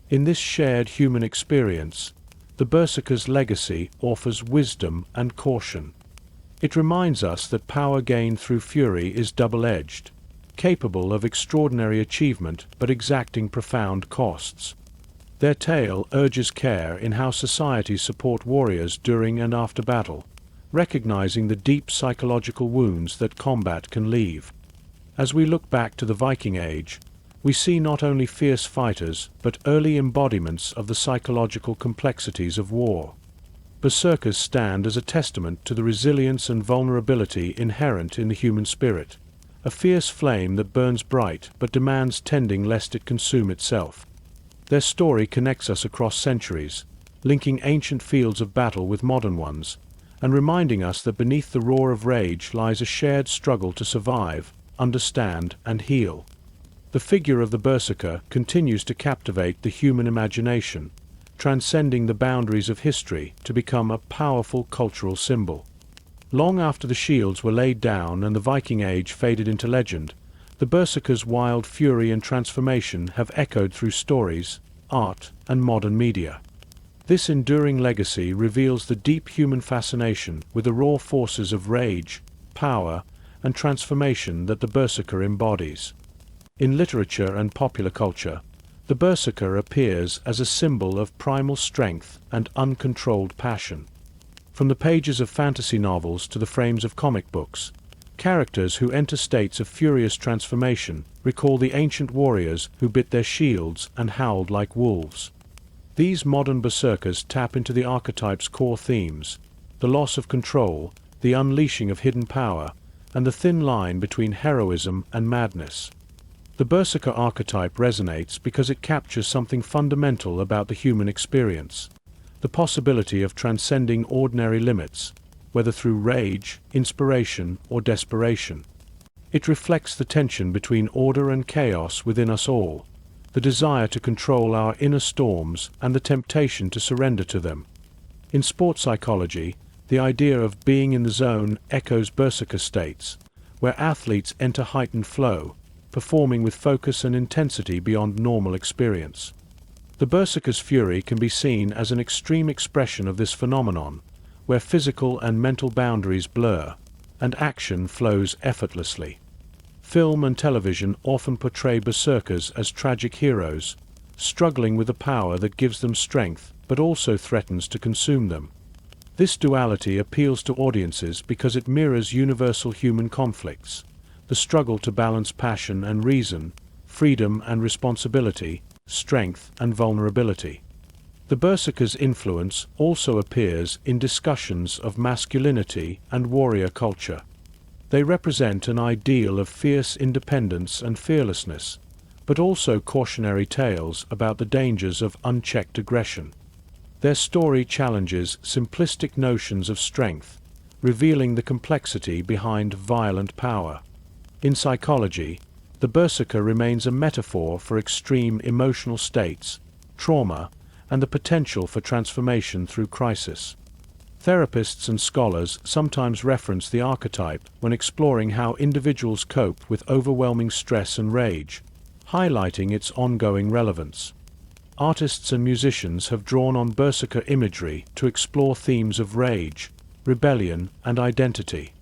In this shared human experience, the berserker's legacy offers wisdom and caution. It reminds us that power gained through fury is double-edged, capable of extraordinary achievement but exacting profound costs. Their tale urges care in how societies support warriors during and after battle, recognizing the deep psychological wounds that combat can leave. As we look back to the Viking Age, we see not only fierce fighters but early embodiments of the psychological complexities of war. Berserkers stand as a testament to the resilience and vulnerability inherent in the human spirit, a fierce flame that burns bright but demands tending lest it consume itself. Their story connects us across centuries, linking ancient fields of battle with modern ones, and reminding us that beneath the roar of rage lies a shared struggle to survive, understand, and heal. The figure of the Berserker continues to captivate the human imagination, transcending the boundaries of history to become a powerful cultural symbol. Long after the shields were laid down and the Viking Age faded into legend, the Berserker's wild fury and transformation have echoed through stories, art, and modern media. This enduring legacy reveals the deep human fascination with the raw forces of rage, power, and transformation that the Berserker embodies. In literature and popular culture, the Berserker appears as a symbol of primal strength and uncontrolled passion. From the pages of fantasy novels to the frames of comic books, characters who enter states of furious transformation recall the ancient warriors who bit their shields and howled like wolves. These modern Berserkers tap into the archetype's core themes: the loss of control, the unleashing of hidden power, and the thin line between heroism and madness. The Berserker archetype resonates because it captures something fundamental about the human experience: the possibility of transcending ordinary limits, whether through rage, inspiration, or desperation. It reflects the tension between order and chaos within us all, the desire to control our inner storms and the temptation to surrender to them. In sports psychology, the idea of being in the zone echoes Berserker states, where athletes enter heightened flow, performing with focus and intensity beyond normal experience. The Berserker's fury can be seen as an extreme expression of this phenomenon, where physical and mental boundaries blur, and action flows effortlessly. Film and television often portray Berserkers as tragic heroes, struggling with a power that gives them strength but also threatens to consume them. This duality appeals to audiences because it mirrors universal human conflicts: the struggle to balance passion and reason, freedom and responsibility, strength and vulnerability. The Berserker's influence also appears in discussions of masculinity and warrior culture. They represent an ideal of fierce independence and fearlessness, but also cautionary tales about the dangers of unchecked aggression. Their story challenges simplistic notions of strength, revealing the complexity behind violent power. In psychology, the Berserker remains a metaphor for extreme emotional states, trauma, and the potential for transformation through crisis. Therapists and scholars sometimes reference the archetype when exploring how individuals cope with overwhelming stress and rage, highlighting its ongoing relevance. Artists and musicians have drawn on Berserker imagery to explore themes of rage, rebellion, and identity.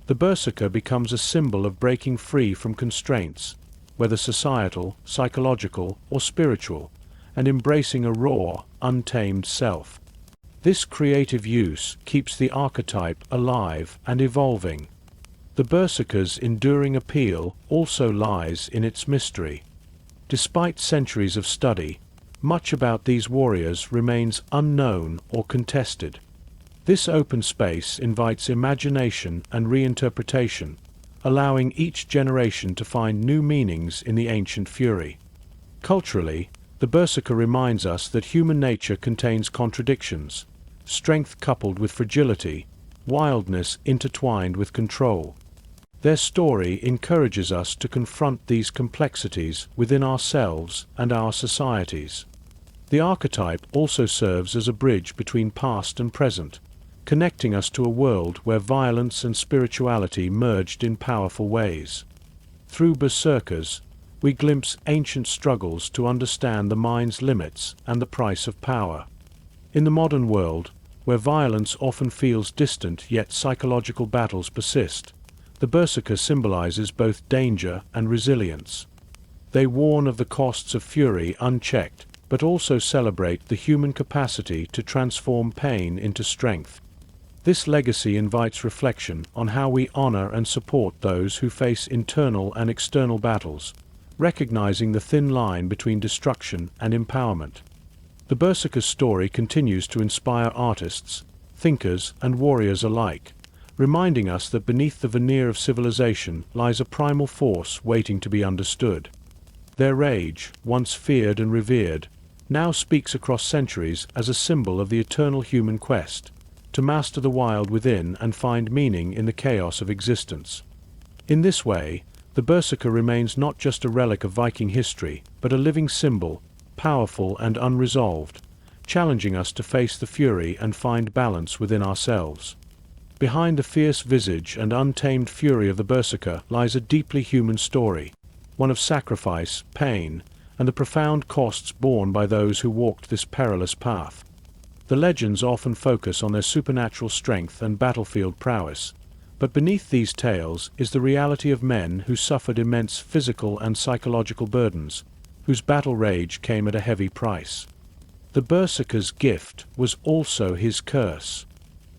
The Berserker becomes a symbol of breaking free from constraints, whether societal, psychological, or spiritual, and embracing a raw, untamed self. This creative use keeps the archetype alive and evolving. The Berserker's enduring appeal also lies in its mystery. Despite centuries of study, much about these warriors remains unknown or contested. This open space invites imagination and reinterpretation, allowing each generation to find new meanings in the ancient fury. Culturally, the Berserker reminds us that human nature contains contradictions: strength coupled with fragility, wildness intertwined with control. Their story encourages us to confront these complexities within ourselves and our societies. The archetype also serves as a bridge between past and present, connecting us to a world where violence and spirituality merged in powerful ways. Through Berserkers, we glimpse ancient struggles to understand the mind's limits and the price of power. In the modern world, where violence often feels distant yet psychological battles persist, the Berserker symbolizes both danger and resilience. They warn of the costs of fury unchecked, but also celebrate the human capacity to transform pain into strength. This legacy invites reflection on how we honor and support those who face internal and external battles, recognizing the thin line between destruction and empowerment. The Berserker's story continues to inspire artists, thinkers, and warriors alike, reminding us that beneath the veneer of civilization lies a primal force waiting to be understood. Their rage, once feared and revered, now speaks across centuries as a symbol of the eternal human quest to master the wild within and find meaning in the chaos of existence. In this way, the Berserker remains not just a relic of Viking history, but a living symbol, powerful and unresolved, challenging us to face the fury and find balance within ourselves. Behind the fierce visage and untamed fury of the Berserker lies a deeply human story, one of sacrifice, pain, and the profound costs borne by those who walked this perilous path. The legends often focus on their supernatural strength and battlefield prowess, but beneath these tales is the reality of men who suffered immense physical and psychological burdens, whose battle rage came at a heavy price. The Berserker's gift was also his curse.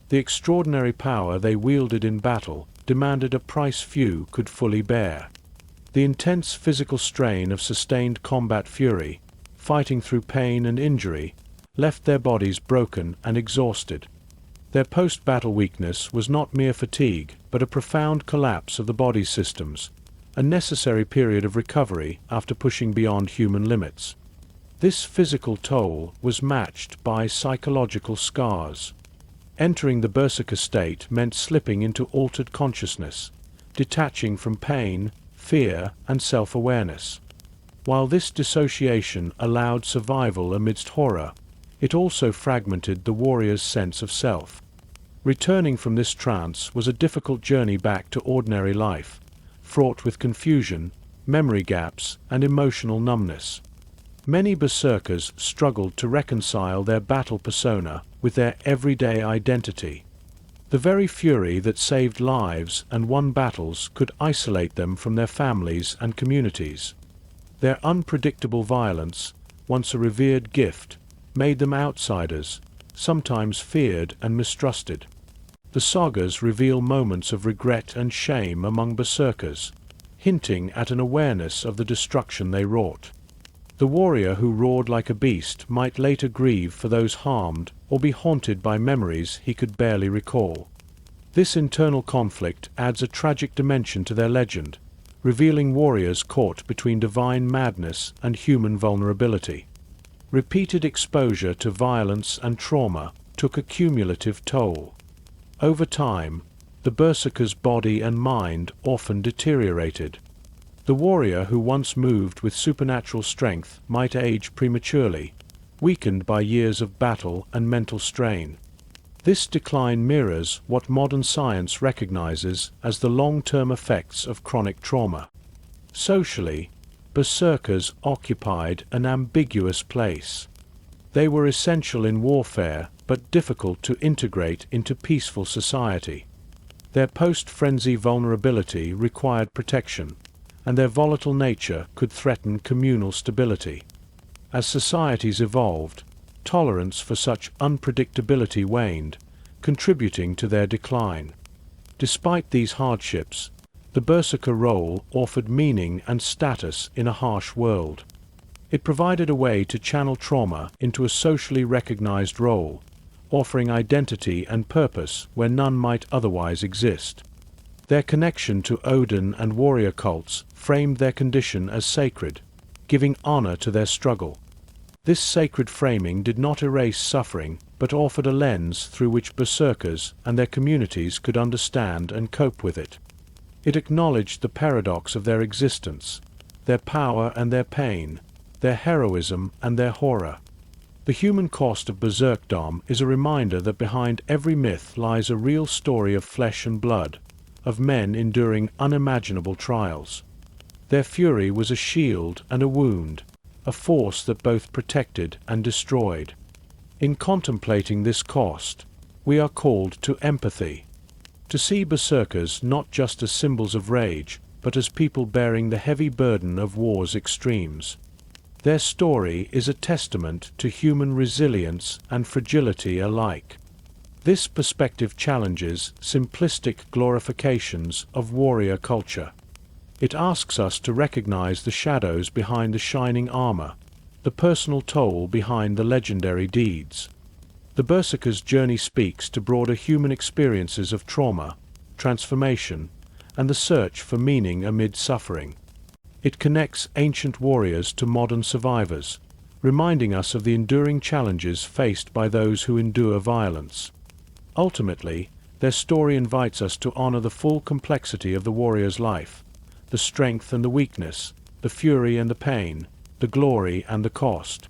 The extraordinary power they wielded in battle demanded a price few could fully bear. The intense physical strain of sustained combat fury, fighting through pain and injury, left their bodies broken and exhausted. Their post-battle weakness was not mere fatigue, but a profound collapse of the body's systems, a necessary period of recovery after pushing beyond human limits. This physical toll was matched by psychological scars. Entering the Berserker state meant slipping into altered consciousness, detaching from pain, fear, and self-awareness. While this dissociation allowed survival amidst horror, it also fragmented the warrior's sense of self. Returning from this trance was a difficult journey back to ordinary life, fraught with confusion, memory gaps, and emotional numbness. Many berserkers struggled to reconcile their battle persona with their everyday identity. The very fury that saved lives and won battles could isolate them from their families and communities. Their unpredictable violence, once a revered gift, made them outsiders, sometimes feared and mistrusted. The sagas reveal moments of regret and shame among berserkers, hinting at an awareness of the destruction they wrought. The warrior who roared like a beast might later grieve for those harmed or be haunted by memories he could barely recall. This internal conflict adds a tragic dimension to their legend, revealing warriors caught between divine madness and human vulnerability. Repeated exposure to violence and trauma took a cumulative toll. Over time, the berserker's body and mind often deteriorated. The warrior who once moved with supernatural strength might age prematurely, weakened by years of battle and mental strain. This decline mirrors what modern science recognizes as the long-term effects of chronic trauma. Socially, berserkers occupied an ambiguous place. They were essential in warfare, but difficult to integrate into peaceful society. Their post-frenzy vulnerability required protection, and their volatile nature could threaten communal stability. As societies evolved, tolerance for such unpredictability waned, contributing to their decline. Despite these hardships, the berserker role offered meaning and status in a harsh world. It provided a way to channel trauma into a socially recognized role, offering identity and purpose where none might otherwise exist. Their connection to Odin and warrior cults framed their condition as sacred, giving honor to their struggle. This sacred framing did not erase suffering, but offered a lens through which berserkers and their communities could understand and cope with it. It acknowledged the paradox of their existence, their power and their pain, their heroism and their horror. The human cost of berserkdom is a reminder that behind every myth lies a real story of flesh and blood, of men enduring unimaginable trials. Their fury was a shield and a wound, a force that both protected and destroyed. In contemplating this cost, we are called to empathy, to see berserkers not just as symbols of rage, but as people bearing the heavy burden of war's extremes. Their story is a testament to human resilience and fragility alike. This perspective challenges simplistic glorifications of warrior culture. It asks us to recognize the shadows behind the shining armor, the personal toll behind the legendary deeds. The Berserker's journey speaks to broader human experiences of trauma, transformation, and the search for meaning amid suffering. It connects ancient warriors to modern survivors, reminding us of the enduring challenges faced by those who endure violence. Ultimately, their story invites us to honor the full complexity of the warrior's life, the strength and the weakness, the fury and the pain, the glory and the cost.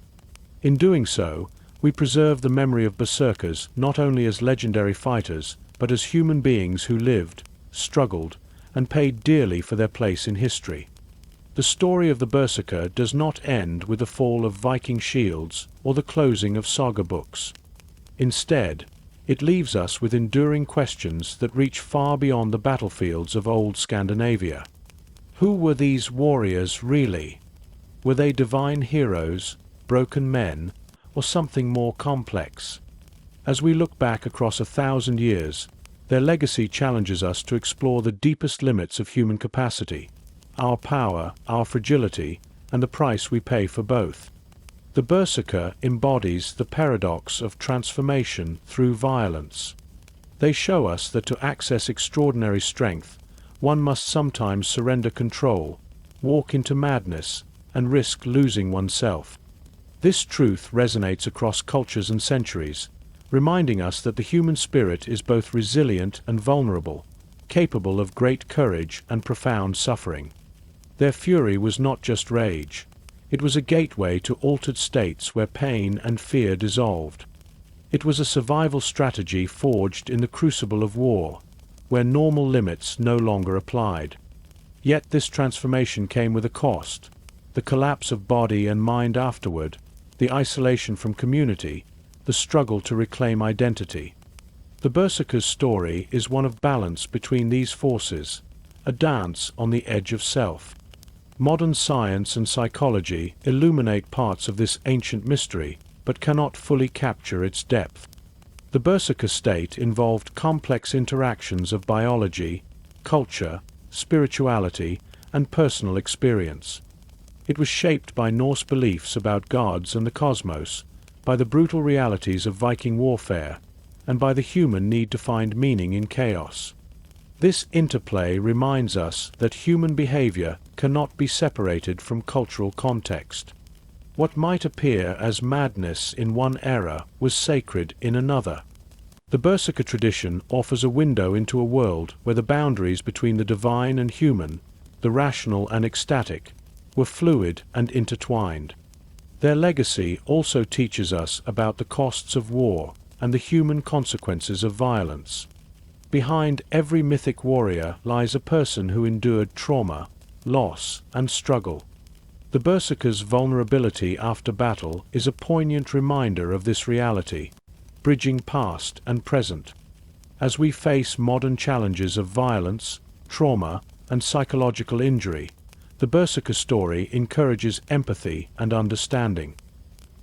In doing so, we preserve the memory of berserkers not only as legendary fighters, but as human beings who lived, struggled, and paid dearly for their place in history. The story of the berserker does not end with the fall of Viking shields or the closing of saga books. Instead, it leaves us with enduring questions that reach far beyond the battlefields of old Scandinavia. Who were these warriors really? Were they divine heroes, broken men, or something more complex? As we look back across 1,000 years, their legacy challenges us to explore the deepest limits of human capacity, our power, our fragility, and the price we pay for both. The Berserker embodies the paradox of transformation through violence. They show us that to access extraordinary strength, one must sometimes surrender control, walk into madness, and risk losing oneself. This truth resonates across cultures and centuries, reminding us that the human spirit is both resilient and vulnerable, capable of great courage and profound suffering. Their fury was not just rage. It was a gateway to altered states where pain and fear dissolved. It was a survival strategy forged in the crucible of war, where normal limits no longer applied. Yet this transformation came with a cost: the collapse of body and mind afterward, the isolation from community, the struggle to reclaim identity. The Berserker's story is one of balance between these forces, a dance on the edge of self. Modern science and psychology illuminate parts of this ancient mystery, but cannot fully capture its depth. The Berserker state involved complex interactions of biology, culture, spirituality, and personal experience. It was shaped by Norse beliefs about gods and the cosmos, by the brutal realities of Viking warfare, and by the human need to find meaning in chaos. This interplay reminds us that human behavior cannot be separated from cultural context. What might appear as madness in one era was sacred in another. The Berserker tradition offers a window into a world where the boundaries between the divine and human, the rational and ecstatic, were fluid and intertwined. Their legacy also teaches us about the costs of war and the human consequences of violence. Behind every mythic warrior lies a person who endured trauma, loss, and struggle. The Berserker's vulnerability after battle is a poignant reminder of this reality, bridging past and present. As we face modern challenges of violence, trauma, and psychological injury, the Berserker story encourages empathy and understanding.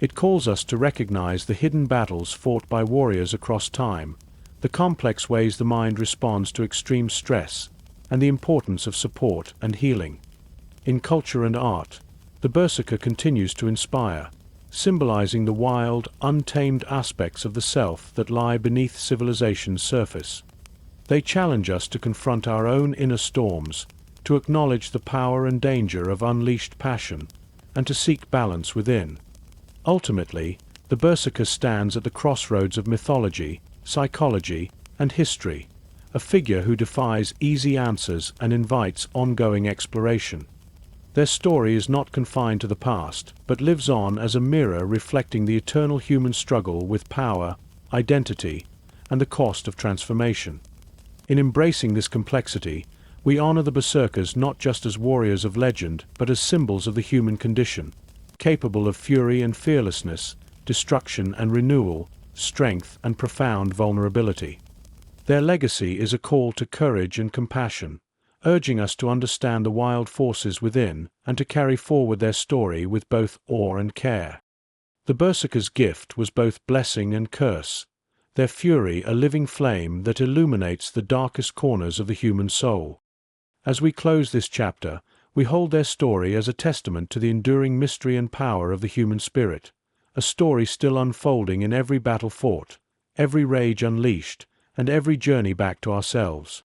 It calls us to recognize the hidden battles fought by warriors across time, the complex ways the mind responds to extreme stress, and the importance of support and healing. In culture and art, the Berserker continues to inspire, symbolizing the wild, untamed aspects of the self that lie beneath civilization's surface. They challenge us to confront our own inner storms, to acknowledge the power and danger of unleashed passion, and to seek balance within. Ultimately, the Berserker stands at the crossroads of mythology, psychology, and history, a figure who defies easy answers and invites ongoing exploration. Their story is not confined to the past, but lives on as a mirror reflecting the eternal human struggle with power, identity, and the cost of transformation. In embracing this complexity, we honor the Berserkers not just as warriors of legend, but as symbols of the human condition, capable of fury and fearlessness, destruction and renewal, strength and profound vulnerability. Their legacy is a call to courage and compassion, urging us to understand the wild forces within and to carry forward their story with both awe and care. The Berserker's gift was both blessing and curse, their fury a living flame that illuminates the darkest corners of the human soul. As we close this chapter, we hold their story as a testament to the enduring mystery and power of the human spirit, a story still unfolding in every battle fought, every rage unleashed, and every journey back to ourselves.